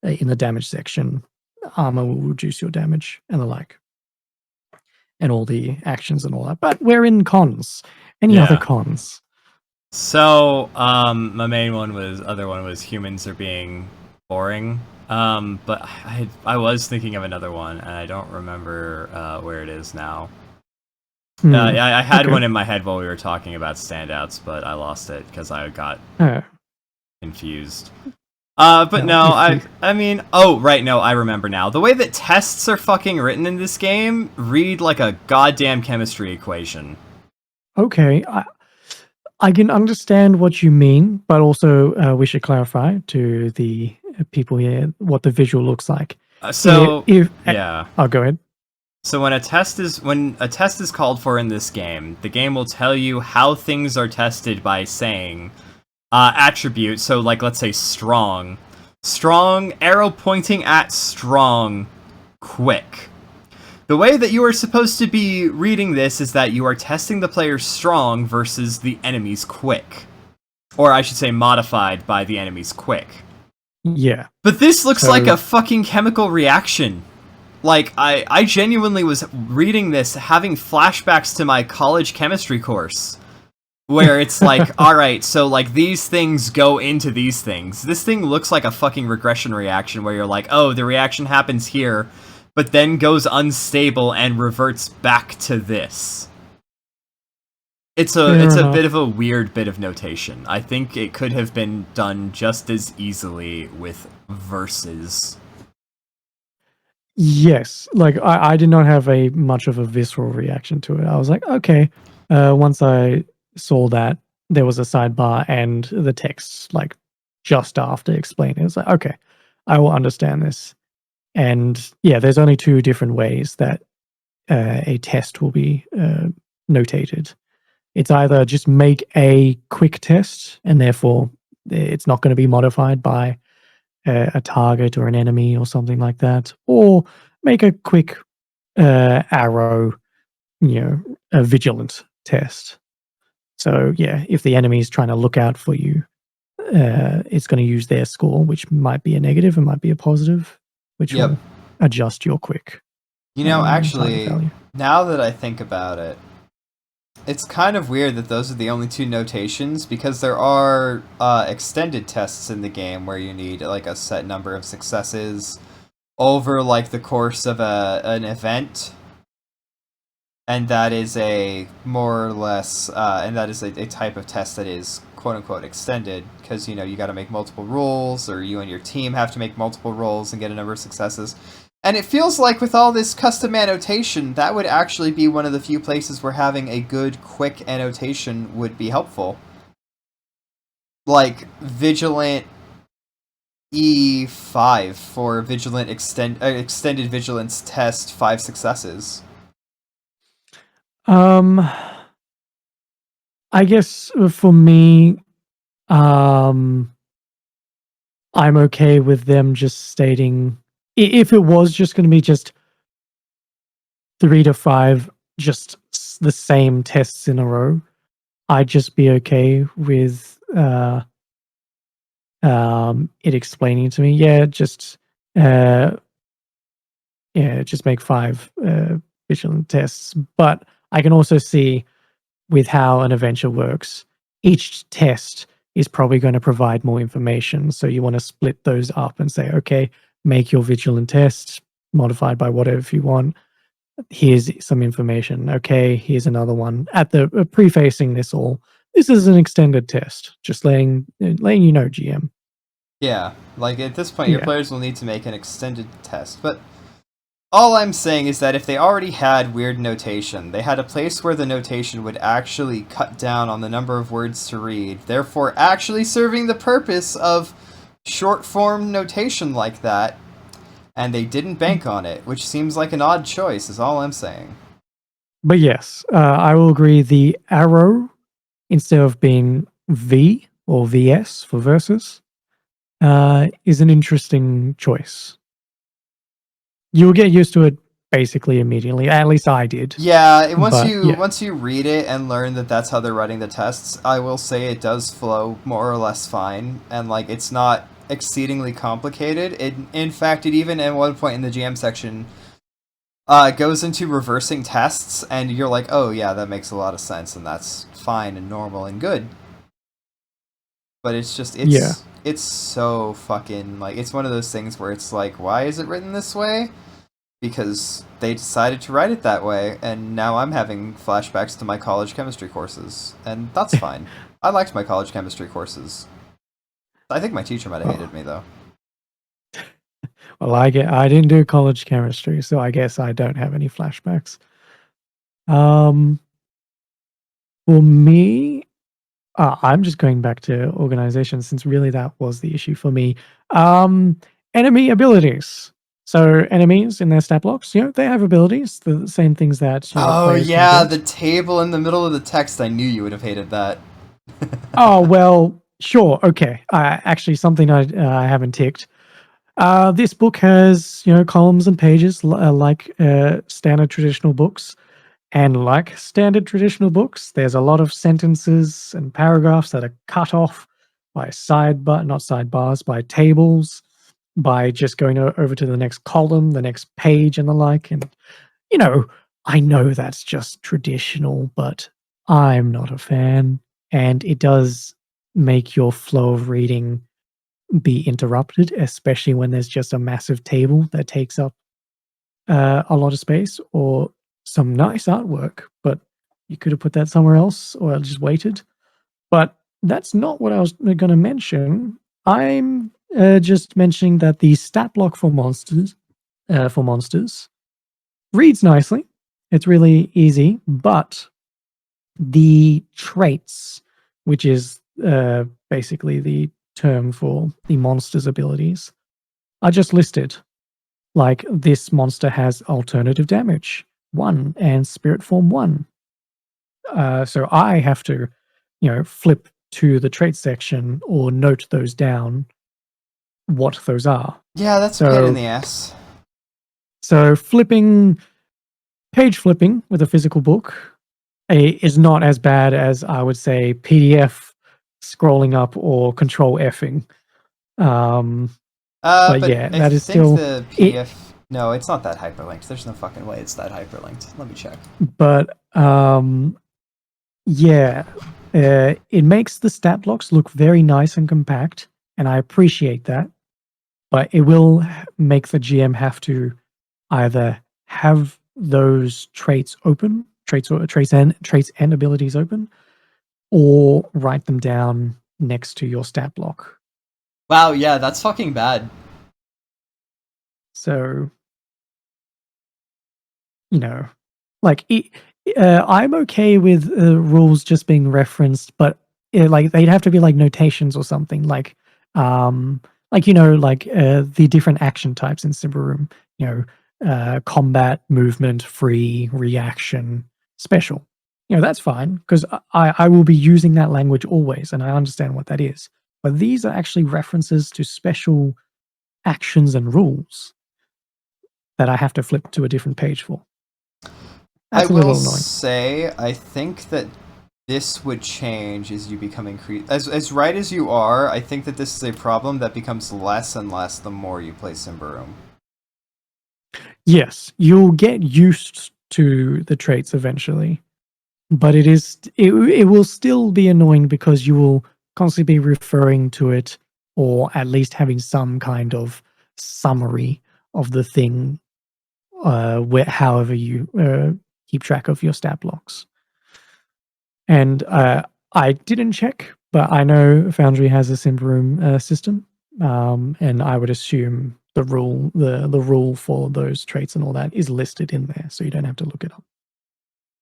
in the damage section, armor will reduce your damage and the like, and all the actions and all that. But we're in cons. Any other Yeah. cons? So, my main other one was humans are being boring. But I was thinking of another one, and I don't remember where it is now. Hmm. I had Okay. one in my head while we were talking about standouts, but I lost it because I got Uh, confused. But well, no, if we I mean, oh, right, no, I remember now. The way that tests are fucking written in this game read like a goddamn chemistry equation. okay, I can understand what you mean, but also we should clarify to the people here what the visual looks like. So, If yeah. I'll go ahead. So when a test is called for in this game, the game will tell you how things are tested by saying attribute. So like let's say strong, strong arrow pointing at strong, quick. The way that you are supposed to be reading this is that you are testing the player's strong versus the enemy's quick, or I should say modified by the enemy's quick. Yeah. But this looks like So a fucking chemical reaction. Like, I genuinely was reading this, having flashbacks to my college chemistry course, where it's like, alright, so, like, these things go into these things. This thing looks like a fucking regression reaction, where you're like, oh, the reaction happens here, but then goes unstable and reverts back to this. It's fair a bit enough. of a weird bit of notation. I think it could have been done just as easily with verses. Yes, like I did not have a much of a visceral reaction to it. I was like, okay. Once I saw that there was a sidebar and the text, like just after explaining, it was like, okay, I will understand this. And yeah, there's only two different ways that a test will be notated. It's either just make a quick test, and therefore it's not going to be modified by a target or an enemy or something like that, or make a quick arrow, a vigilant test. So yeah, if the enemy is trying to look out for you, it's going to use their score, which might be a negative and might be a positive, which Yep. will adjust your quick You know, target actually, value. now that I think about it, it's kind of weird that those are the only two notations because there are extended tests in the game where you need like a set number of successes over like the course of an event, and that is a more or less and that is a type of test that is quote unquote extended because you got to make multiple rolls, or you and your team have to make multiple rolls and get a number of successes. And it feels like with all this custom annotation, that would actually be one of the few places where having a good, quick annotation would be helpful. Like Vigilant E5 for Vigilant extended Vigilance test 5 successes. Um, I guess for me, um, I'm okay with them just stating if it was just going to be just 3 to 5, just the same tests in a row, I'd just be okay with it explaining to me, uh, just make 5 vigilant tests. But I can also see with how an adventure works, each test is probably going to provide more information. So you want to split those up and say, okay, make your vigilant test modified by whatever you want. Here's some information. Okay, here's another one. At the prefacing this all, this is an extended test. Just letting you know, GM. Yeah, like at this point, your Yeah. players will need to make an extended test. But all I'm saying is that if they already had weird notation, they had a place where the notation would actually cut down on the number of words to read, therefore actually serving the purpose of short form notation like that, and they didn't bank on it, which seems like an odd choice, is all I'm saying. But yes, I will agree. The arrow, instead of being V or VS for versus, is an interesting choice. You'll get used to it basically immediately. At least I did. Yeah, and But yeah, once you read it and learn that that's how they're writing the tests, I will say it does flow more or less fine, and like it's not exceedingly complicated. In fact, it even at one point in the GM section goes into reversing tests, and you're like, oh yeah, that makes a lot of sense, and that's fine and normal and good. But it's just yeah. it's so fucking like it's one of those things where it's like, why is it written this way? Because they decided to write it that way, and now I'm having flashbacks to my college chemistry courses, and that's fine. I liked my college chemistry courses. I think my teacher might have Well, hated me though. well, I didn't do college chemistry, so I guess I don't have any flashbacks. Um, for me, I'm just going back to organization since really that was the issue for me. Um, Enemy abilities. So enemies in their stat blocks, they have abilities, the same things that Oh players can yeah, the get. table in the middle of the text. I knew you would have hated that. Oh well, sure, okay. Actually, something I haven't ticked. This book has columns and pages like standard traditional books. And like standard traditional books, there's a lot of sentences and paragraphs that are cut off by sidebar, not sidebars, by tables, by just going over to the next column, the next page, and the like. And, you know, I know that's just traditional, but I'm not a fan. And it does make your flow of reading be interrupted, especially when there's just a massive table that takes up a lot of space or some nice artwork, but you could have put that somewhere else or just waited. But that's not what I was going to mention. I'm just mentioning that the stat block for monsters reads nicely. It's really easy, but the traits, which is basically the term for the monster's abilities, are just listed. Like this monster has alternative damage 1 and spirit form 1. So I have to, flip to the trait section or note those down what those are. Yeah, that's a pain in So the ass. so page flipping with a physical book is not as bad as I would say PDF scrolling up or control Fing. Um, but But yeah, I that is think still the it. PDF. No, it's not that hyperlinked. There's no fucking way it's that hyperlinked. Let me check. But yeah, it makes the stat blocks look very nice and compact, and I appreciate that. But it will make the GM have to either have those traits open, traits and abilities open, or write them down next to your stat block. Wow, yeah, that's fucking bad. So you know, like I'm okay with rules just being referenced, but like they'd have to be like notations or something, um, the different action types in Symbaroum. Combat, movement, free, reaction, special. That's fine because I will be using that language always, and I understand what that is. But these are actually references to special actions and rules that I have to flip to a different page for. I That's a will little annoying. say, I think that this would change as you become as right as you are. I think that this is a problem that becomes less and less the more you play Symbaroum. Yes, you'll get used to the traits eventually, but it will still be annoying because you will constantly be referring to it or at least having some kind of summary of the thing where however you keep track of your stat blocks. And I didn't check, but I know Foundry has a Symbaroum system, and I would assume the rule for those traits and all that is listed in there, so you don't have to look it up.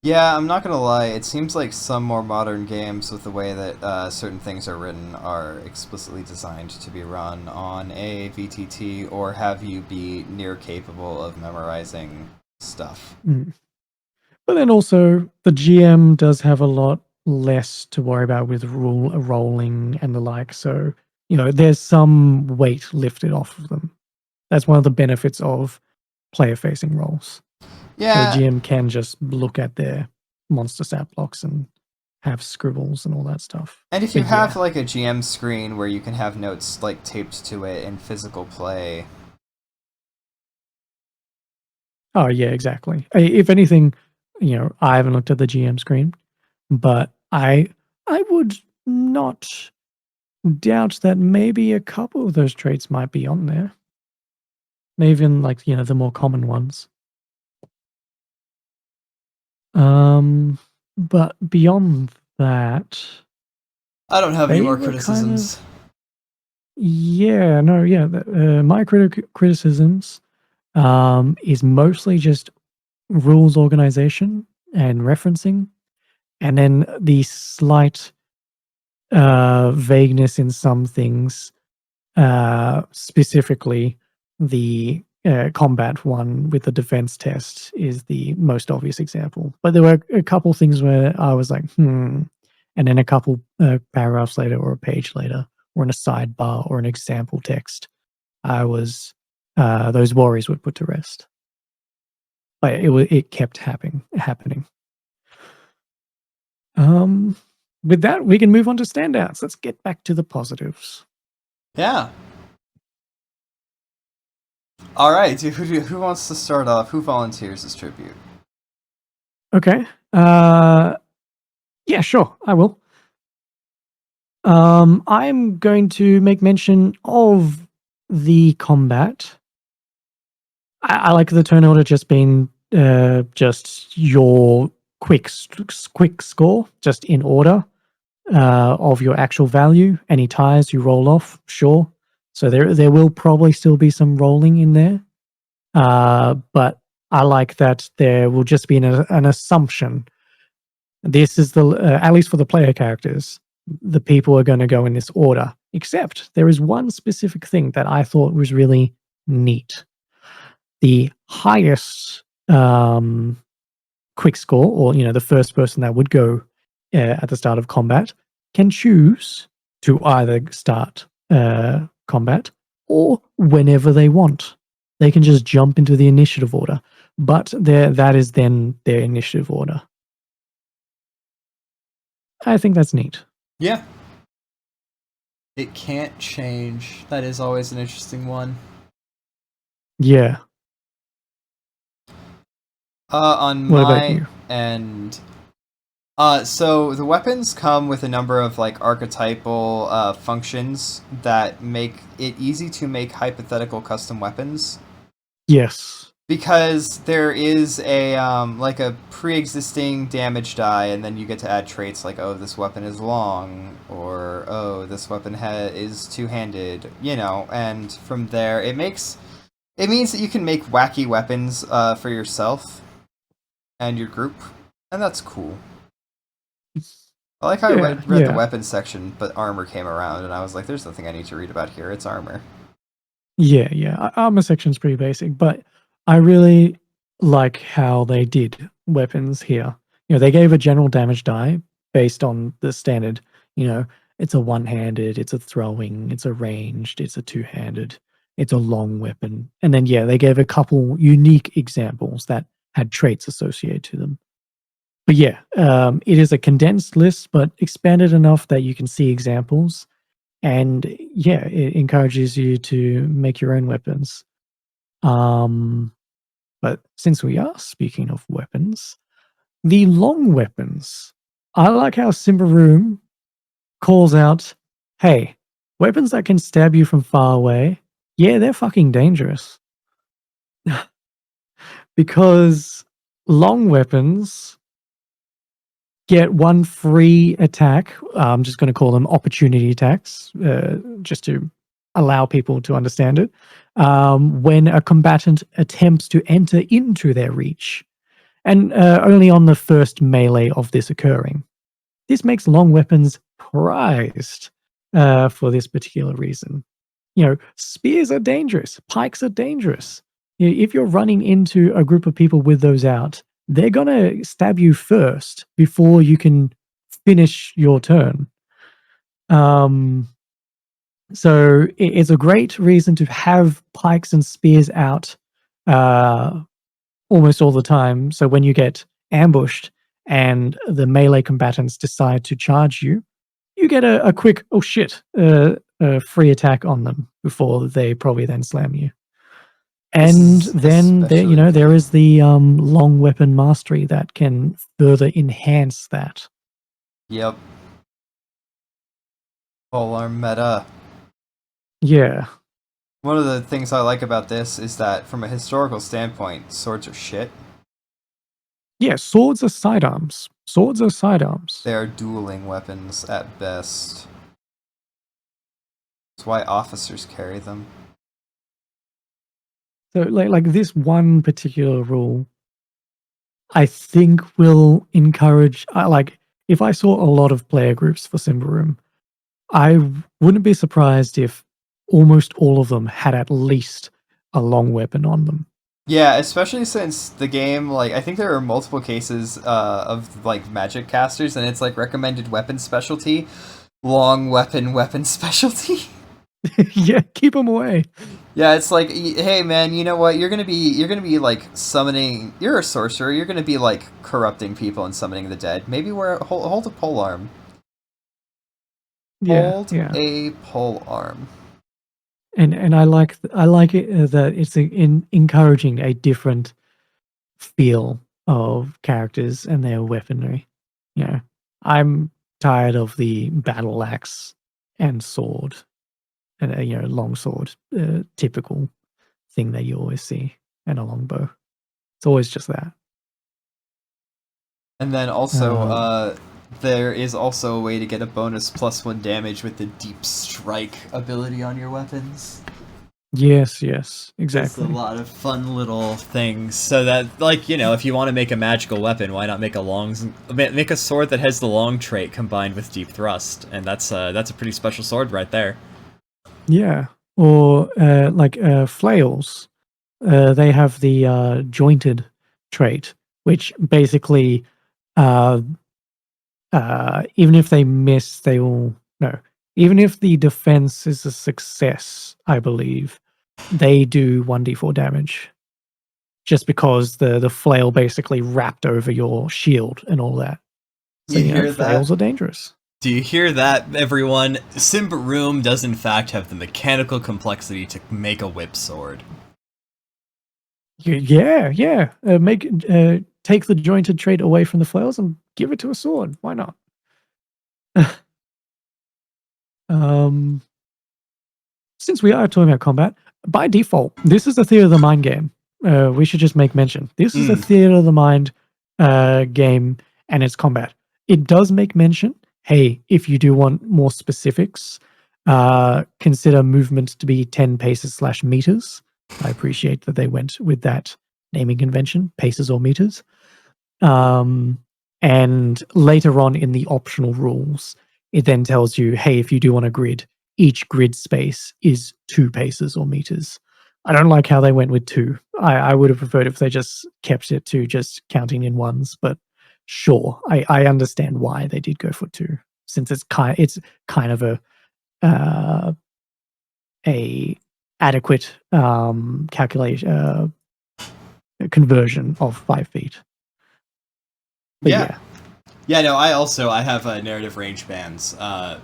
Yeah, I'm not gonna lie. It seems like some more modern games, with the way that certain things are written, are explicitly designed to be run on a VTT or have you be near capable of memorizing stuff. Mm. But then also the GM does have a lot less to worry about with rule rolling and the like, so there's some weight lifted off of them. That's one of the benefits of player-facing roles. The Yeah, GM can just look at their monster stat blocks and have scribbles and all that stuff. and if you But have yeah. like a GM screen where you can have notes like taped to it in physical play. Oh, yeah, exactly. If anything, I haven't looked at the GM screen, but I would not doubt that maybe a couple of those traits might be on there. Maybe even like, the more common ones. Um, but beyond that, I don't have any they more were kind criticisms. of yeah, no, yeah. My criticisms is mostly just rules organization and referencing, and then the slight vagueness in some things, specifically the combat one with the defense test is the most obvious example. But there were a couple things where I was like, and then a couple paragraphs later, or a page later, or in a sidebar, or an example text, I was those worries were put to rest. But it kept happening. Um, with that, we can move on to standouts. Let's get back to the positives. Yeah. All right. Who wants to start off? Who volunteers as tribute? Okay. Yeah, sure, I will. I'm going to make mention of the combat. I like the turn order just being just your quick score, just in order of your actual value. Any ties you roll off, sure. So there will probably still be some rolling in there, but I like that there will just be an assumption. This is at least for the player characters, the people are going to go in this order. Except there is one specific thing that I thought was really neat. The highest quick score, or the first person that would go at the start of combat, can choose to either start combat or whenever they want. They can just jump into the initiative order, but that is then their initiative order. I think that's neat. Yeah. It can't change. That is always an interesting one. Yeah. On What about my you? end, so the weapons come with a number of like archetypal functions that make it easy to make hypothetical custom weapons. Yes. Because there is a like a pre-existing damage die, and then you get to add traits like, oh, this weapon is long, or oh, this weapon is two-handed, and from there it means that you can make wacky weapons for yourself and your group, and that's cool. I like how I Yeah, read the yeah. weapons section, but armor came around, and I was like, there's nothing I need to read about here. It's armor. Yeah, yeah. Armor section's pretty basic, but I really like how they did weapons here. They gave a general damage die based on the standard, you know, it's a one-handed, it's a throwing, it's a ranged, it's a two-handed, it's a long weapon. And then yeah, they gave a couple unique examples that had traits associated to them. But yeah, it is a condensed list, but expanded enough that you can see examples. And yeah, it encourages you to make your own weapons. Um, but since we are speaking of weapons, the long weapons, I like how Symbaroum calls out, hey, weapons that can stab you from far away, yeah, they're fucking dangerous. Because long weapons get one free attack. I'm just going to call them opportunity attacks, just to allow people to understand it. When a combatant attempts to enter into their reach, and only on the first melee of this occurring. This makes long weapons prized for this particular reason. Spears are dangerous, pikes are dangerous. If you're running into a group of people with those out, they're going to stab you first before you can finish your turn. Um, So it's a great reason to have pikes and spears out uh, almost all the time. So when you get ambushed and the melee combatants decide to charge you, you get a quick oh shit free attack on them before they probably then slam you. This And is then especially there good. is the long weapon mastery that can further enhance that. Yep. Polearm meta. Yeah. One of the things I like about this is that, from a historical standpoint, swords are shit. Yeah, swords are sidearms. Swords are sidearms. They are dueling weapons at best. That's why officers carry them. So like this one particular rule I think will encourage like if I saw a lot of player groups for Symbaroum, I wouldn't be surprised if almost all of them had at least a long weapon on them. Yeah, especially since the game, like, I think there are multiple cases of, like, magic casters, and it's, like, recommended weapon specialty, long weapon specialty. Yeah, keep them away. Yeah, it's like, hey man, you know what? You're gonna be like summoning. You're a sorcerer. You're gonna be like corrupting people and summoning the dead. Maybe hold a pole arm. Yeah, Hold yeah. a pole arm. And I like it that it's encouraging a different feel of characters and their weaponry. You know, I'm tired of the battle axe and sword and long sword, typical thing that you always see, and a longbow. It's always just that. And then also, Um, there is also a way to get a bonus +1 damage with the deep strike ability on your weapons. yes, It's a exactly. lot of fun little things. So that, like, if you want to make a magical weapon, why not make make a sword that has the long trait combined with deep thrust, and that's a pretty special sword right there. Yeah, or like flails. They have the jointed trait, which basically, uh, even if they miss, they will no. Even if the defense is a success, I believe they do 1d4 damage. Just because the flail basically wrapped over your shield and all that. So You hear that? flails are dangerous. Do you hear that, everyone? Symbaroum does in fact have the mechanical complexity to make a whip sword. Yeah. Make take the jointed trait away from the flails and give it to a sword. Why not? um, since we are talking about combat, by default, this is a theater of the mind game. We should just make mention. This is a Mm. theater of the mind game, and it's combat. It does make mention. Hey, if you do want more specifics, consider movement to be 10 paces slash meters. I appreciate that they went with that naming convention, paces or meters. Um, and later on in the optional rules, it then tells you, hey, if you do want a grid, each grid space is 2 paces or meters. I don't like how they went with 2. I would have preferred if they just kept it to just counting in ones, but sure, I understand why they did go for 2, since it's kind of uh, a adequate calculation conversion of 5 feet. But Yeah. yeah, Yeah, no, I have narrative range bands.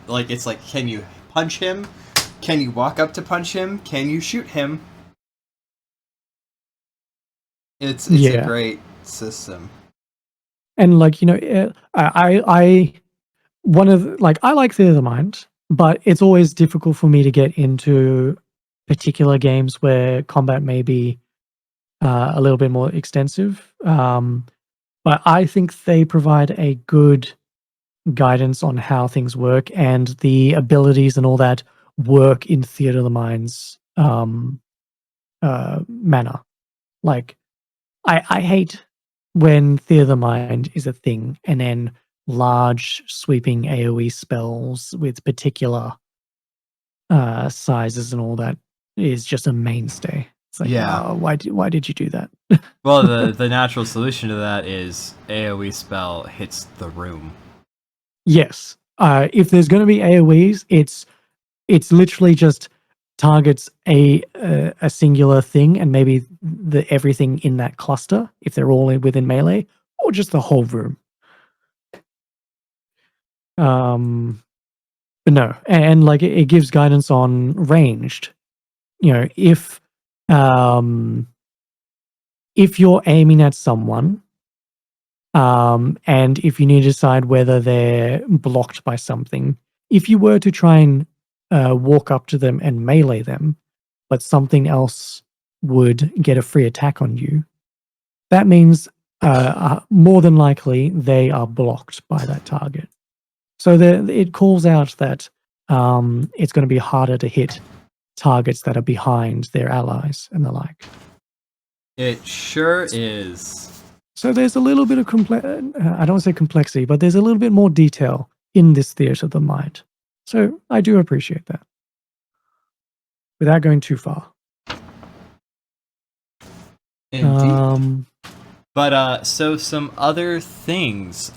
Like, it's like, can you punch him? Can you walk up to punch him? Can you shoot him? It's a yeah. great system. And like I one of like I like Theater of the Mind, but it's always difficult for me to get into particular games where combat may be a little bit more extensive. But I think they provide a good guidance on how things work, and the abilities and all that work in Theater of the Mind's manner. Like I hate when Theater of the Mind is a thing and then large sweeping AoE spells with particular sizes and all that is just a mainstay. It's like, Yeah. why did you do that? Well, the natural solution to that is AoE spell hits the room. Yes. If there's going to be AoEs, It's literally just targets a singular thing and maybe everything in that cluster if they're all within melee, or just the whole room. But no, and like it gives guidance on ranged. Um, if you're aiming at someone, and if you need to decide whether they're blocked by something, if you were to try and walk up to them and melee them, but something else would get a free attack on you, that means more than likely they are blocked by that target. So it calls out that it's going to be harder to hit targets that are behind their allies and the like. It sure is. So there's a little bit of I don't want to say complexity, but there's a little bit more detail in this theatre of the mind. So I do appreciate that. Without going too far. Indeed. But so some other things.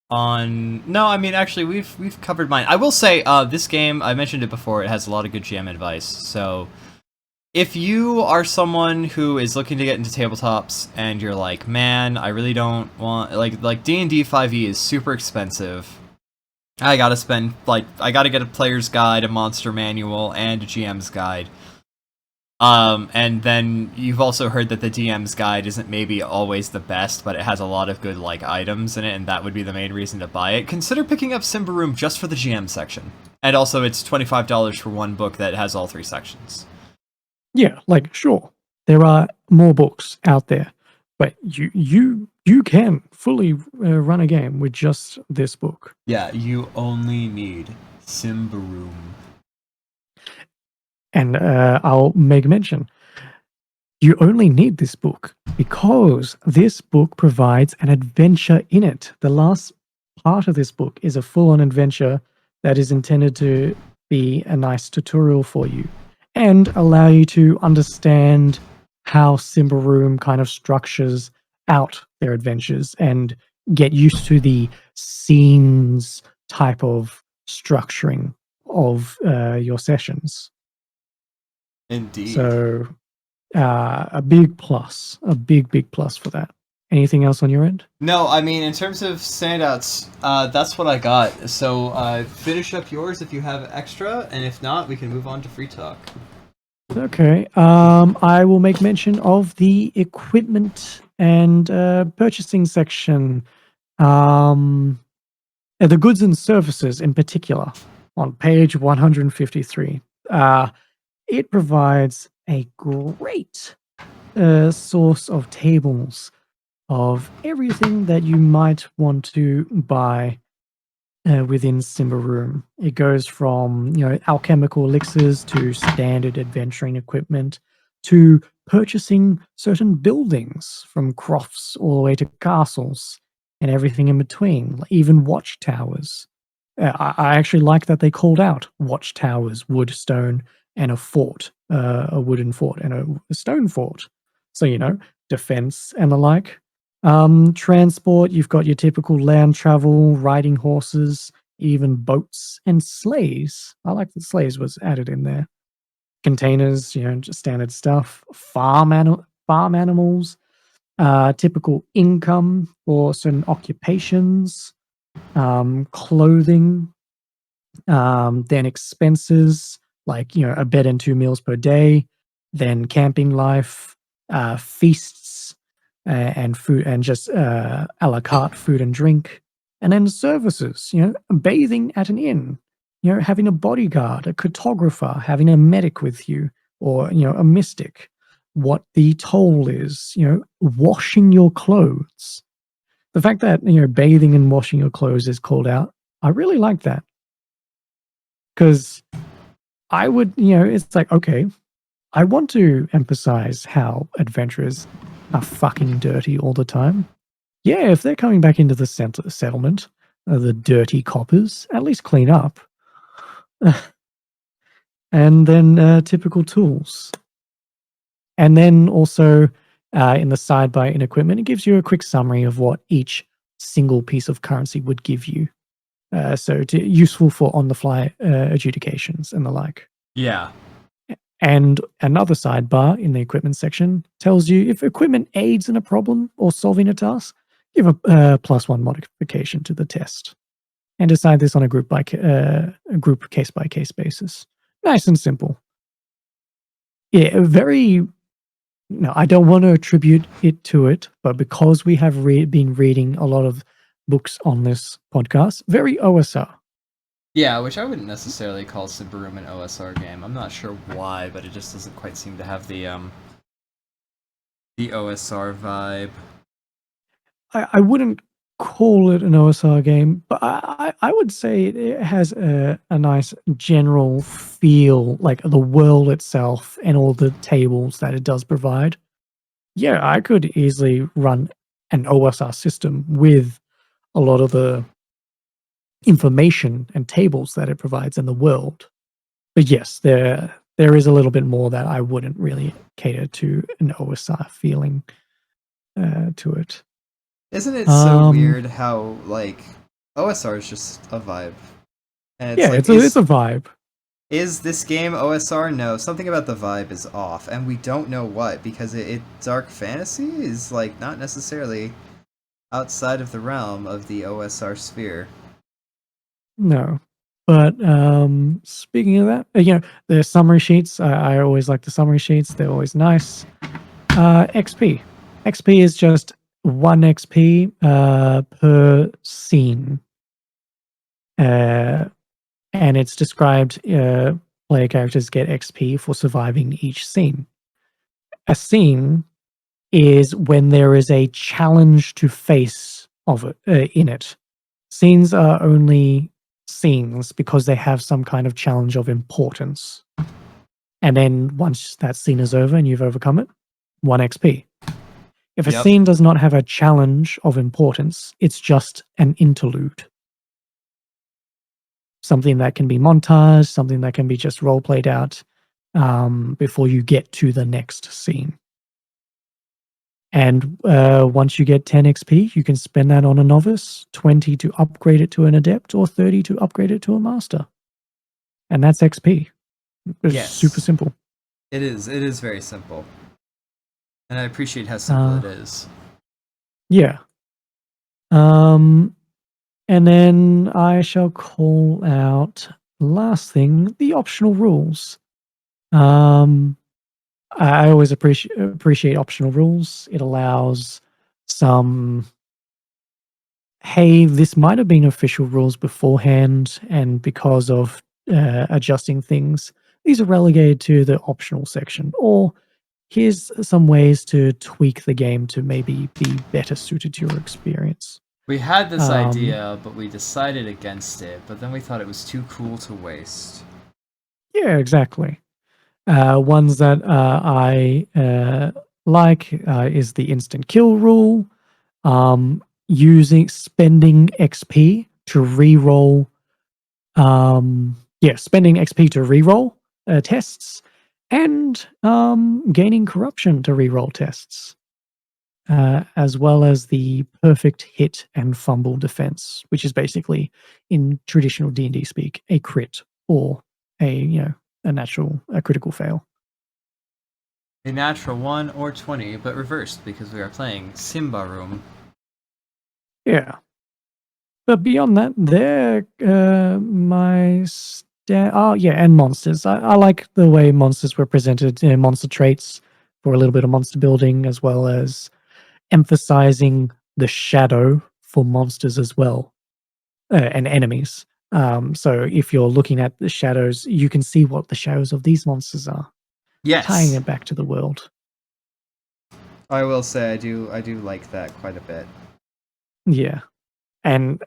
Actually we've covered mine. I will say this game, I mentioned it before, it has a lot of good GM advice. So if you are someone who is looking to get into tabletops and you're like, man, I really don't want like D&D 5e is super expensive. I gotta spend I gotta get a player's guide, a monster manual, and a GM's guide. And then you've also heard that the DM's guide isn't maybe always the best, but it has a lot of good items in it, and that would be the main reason to buy it. Consider picking up Symbaroum just for the GM section. And also it's $25 for one book that has all 3 sections. Yeah, sure. There are more books out there, but you can fully run a game with just this book. Yeah, you only need Symbaroum. And I'll make mention, you only need this book because this book provides an adventure in it. The last part of this book is a full-on adventure that is intended to be a nice tutorial for you and allow you to understand how Symbaroum kind of structures out their adventures and get used to the scenes type of structuring of your sessions. Indeed. So a big plus for that. Anything else on your end? No, I mean, in terms of standouts, that's what I got. So finish up yours if you have extra, and if not, we can move on to free talk. Okay. I will make mention of the equipment and purchasing section. The goods and services in particular on page 153. It provides a great source of tables of everything that you might want to buy within Symbaroum. It goes from alchemical elixirs to standard adventuring equipment to purchasing certain buildings, from crofts all the way to castles and everything in between, even watchtowers. I actually like that they called out watchtowers, wood, stone, and a fort, a wooden fort and a stone fort. So, defense and the like. Transport, you've got your typical land travel, riding horses, even boats and sleighs. I like that sleighs was added in there. Containers, just standard stuff. Farm animals, typical income for certain occupations, clothing, then expenses like a bed and 2 meals per day, then camping life, feasts, and food, and just a la carte food and drink, and then services, bathing at an inn, having a bodyguard, a cartographer, having a medic with you, or a mystic, what the toll is, washing your clothes. The fact that bathing and washing your clothes is called out, I really like that. Because I would, it's like, okay, I want to emphasize how adventurers are fucking dirty all the time. Yeah, if they're coming back into the settlement, the dirty coppers, at least clean up. And then typical tools. And then also in the sidebar in equipment, it gives you a quick summary of what each single piece of currency would give you. Useful for on-the-fly adjudications and the like. Yeah. And another sidebar in the equipment section tells you if equipment aids in a problem or solving a task, give a +1 modification to the test, and decide this on a a group case by case basis. Nice and simple. Yeah, very. No, I don't want to attribute it to it, but because we have been reading a lot of books on this podcast, very OSR. Yeah, which I wouldn't necessarily call Symbaroum an OSR game. I'm not sure why, but it just doesn't quite seem to have the OSR vibe. I wouldn't call it an OSR game, but I would say it has a nice general feel, like the world itself and all the tables that it does provide. Yeah, I could easily run an OSR system with a lot of the information and tables that it provides in the world. But yes, there is a little bit more that I wouldn't really cater to an OSR feeling to it. Isn't it so Um, weird how like OSR is just a vibe, and it's yeah, like it's a vibe. is this game OSR? No, something about the vibe is off, and we don't know what because it dark fantasy is like not necessarily outside of the realm of the OSR sphere. No. But speaking of that, the summary sheets, I always like the summary sheets. They're always nice. XP. XP is just 1 XP per scene. Uh, and it's described player characters get XP for surviving each scene. A scene is when there is a challenge to face of it in it. Scenes are only scenes because they have some kind of challenge of importance. And then once that scene is over and you've overcome it, 1 XP. If a Yep. scene does not have a challenge of importance, it's just an interlude. Something that can be montaged, something that can be just role played out before you get to the next scene. And once you get 10 XP, you can spend that on a novice, 20 to upgrade it to an adept, or 30 to upgrade it to a master. And that's XP. It's super Yes, simple. it is. It is very simple, and I appreciate how simple it is. Yeah. Um, and then I shall call out last thing, the optional rules. Um, I always appreciate optional rules. It allows some, hey, this might have been official rules beforehand, and because of adjusting things, these are relegated to the optional section. Or here's some ways to tweak the game to maybe be better suited to your experience. We had this Um, idea, but we decided against it. But then we thought it was too cool to waste. yeah, exactly. Ones that I like is the instant kill rule, using spending XP to reroll. Spending XP to reroll tests, and gaining corruption to reroll tests, as well as the perfect hit and fumble defense, which is basically, in traditional D&D speak, a crit or a critical fail. A natural 1 or 20, but reversed because we are playing Symbaroum. Yeah. But beyond that, they're my oh yeah, and monsters. I like the way monsters were presented, monster traits for a little bit of monster building, as well as emphasizing the shadow for monsters as well, and enemies. So if you're looking at the shadows, you can see what the shadows of these monsters are, tying Yes, it back to the world. I will say I do like that quite a bit. Yeah, and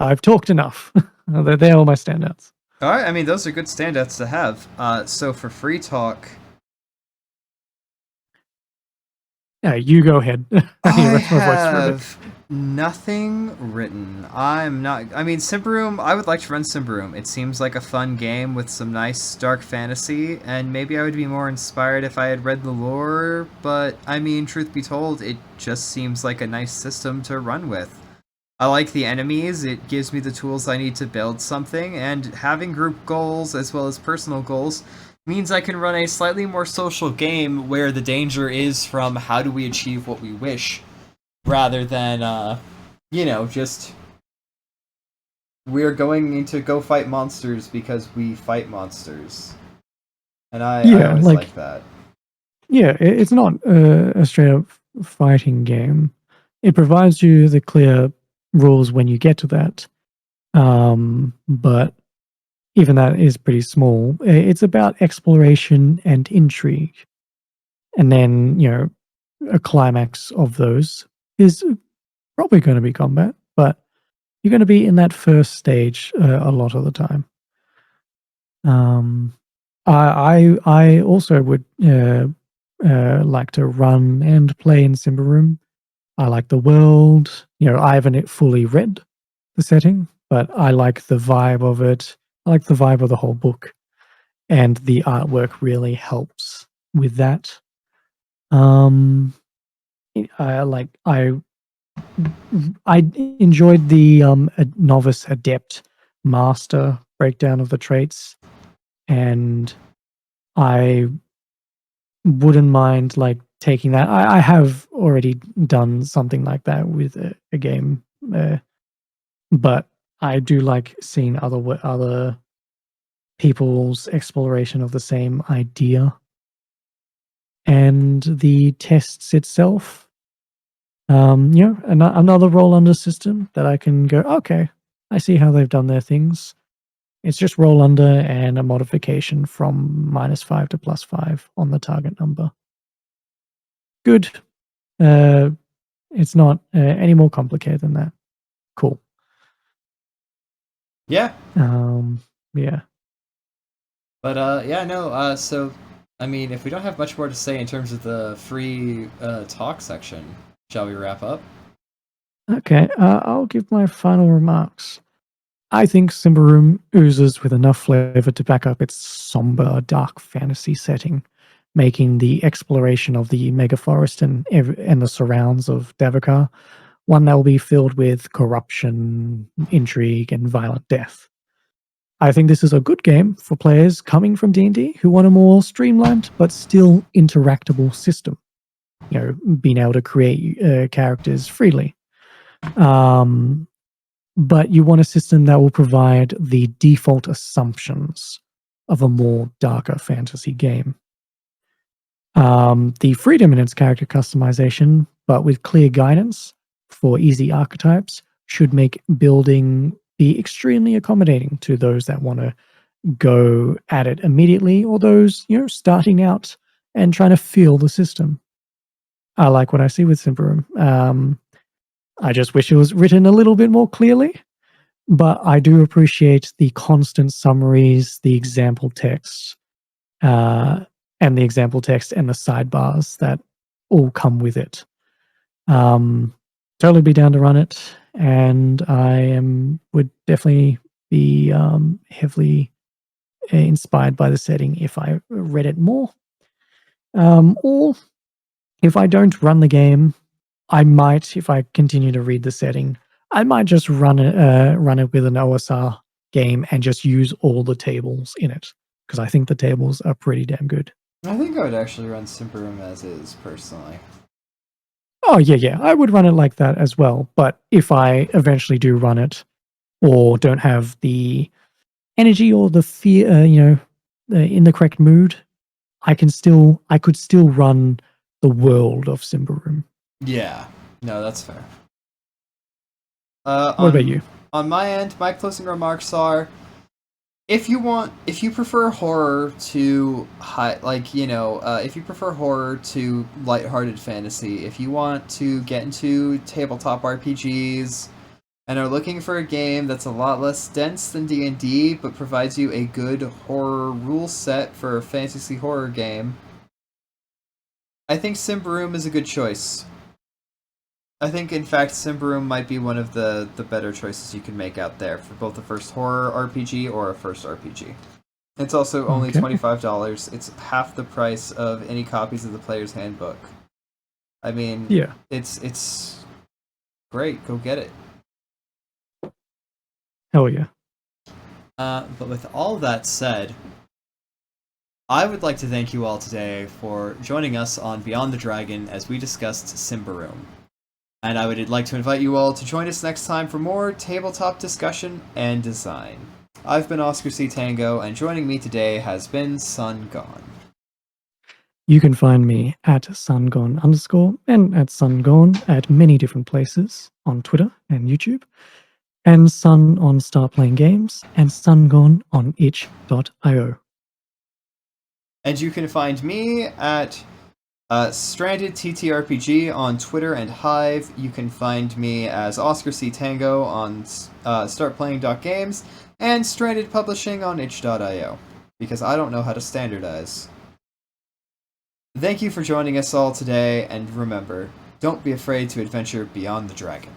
I've talked enough. They're all my standouts. All right, I mean those are good standouts to have. So for free talk, Yeah, you go ahead. I need to I rest my voice for a bit. have nothing written. I'm not. I mean, Symbaroum. I would like to run Symbaroum. It seems like a fun game with some nice dark fantasy, and maybe I would be more inspired if I had read the lore. But I mean, truth be told, it just seems like a nice system to run with. I like the enemies. It gives me the tools I need to build something, and having group goals as well as personal goals means I can run a slightly more social game where the danger is from how do we achieve what we wish, rather than just we're going to go fight monsters because we fight monsters. And I Yeah, always like like that. yeah, it's not a straight up fighting game. It provides you the clear rules when you get to that. But even that is pretty small. It's about exploration and intrigue. And then, a climax of those is probably going to be combat, but you're going to be in that first stage a lot of the time. Um, I also would like to run and play in Symbaroum. I like the world. I haven't fully read the setting, but I like the vibe of it. I like the vibe of the whole book, and the artwork really helps with that. Um, I enjoyed the novice adept master breakdown of the traits, and I wouldn't mind like taking that. I have already done something like that with a game, but I do like seeing other people's exploration of the same idea, and the tests itself. Another roll under system that I can go. Okay, I see how they've done their things. It's just roll under and a modification from -5 to +5 on the target number. Good. Uh, it's not any more complicated than that. Cool. Yeah, Um, yeah. but yeah, no. So, I mean, if we don't have much more to say in terms of the free talk section, shall we wrap up? Okay. I'll give my final remarks. I think Symbaroum oozes with enough flavor to back up its somber, dark fantasy setting, making the exploration of the megaforest and the surrounds of Davokar one that will be filled with corruption, intrigue, and violent death. I think this is a good game for players coming from D&D who want a more streamlined but still interactable system. Being able to create characters freely. Um, but you want a system that will provide the default assumptions of a more darker fantasy game. The freedom in its character customization, but with clear guidance for easy archetypes, should make building be extremely accommodating to those that want to go at it immediately or those, starting out and trying to feel the system. I like what I see with Symbaroum. I just wish it was written a little bit more clearly, but I do appreciate the constant summaries, the example text, uh, and the example text and the sidebars that all come with it. Um, totally be down to run it, and would definitely be heavily inspired by the setting if I read it more. Or if I don't run the game, I might, if I continue to read the setting, I might just run it with an OSR game and just use all the tables in it because I think the tables are pretty damn good. I think I would actually run Symbaroum as is personally. Oh yeah, I would run it like that as well. But if I eventually do run it or don't have the energy or the fear, in the correct mood, I could still run the world of Symbaroum. Yeah, no, that's fair. What about you? On my end, my closing remarks are: if you prefer horror to if you prefer horror to lighthearted fantasy, if you want to get into tabletop RPGs and are looking for a game that's a lot less dense than D&D but provides you a good horror rule set for a fantasy horror game, I think Symbaroum is a good choice. I think, in fact, Symbaroum might be one of the better choices you can make out there for both a first horror RPG or a first RPG. It's also only Okay. $25. It's half the price of any copies of the Player's Handbook. I mean, Yeah. it's great. Go get it. Oh yeah. But with all that said, I would like to thank you all today for joining us on Beyond the Dragon as we discussed Symbaroum. And I would like to invite you all to join us next time for more tabletop discussion and design. I've been Oscar C. Tango, and joining me today has been Sun Gone. You can find me at sungone_ and at sungone at many different places on Twitter and YouTube, and Sun on Start Playing Games, and Sungone on itch.io. And you can find me at Stranded TTRPG on Twitter and Hive. You can find me as Oscar C. Tango on startplaying.games and Stranded Publishing on itch.io, because I don't know how to standardize. Thank you for joining us all today, and remember, don't be afraid to adventure beyond the dragon.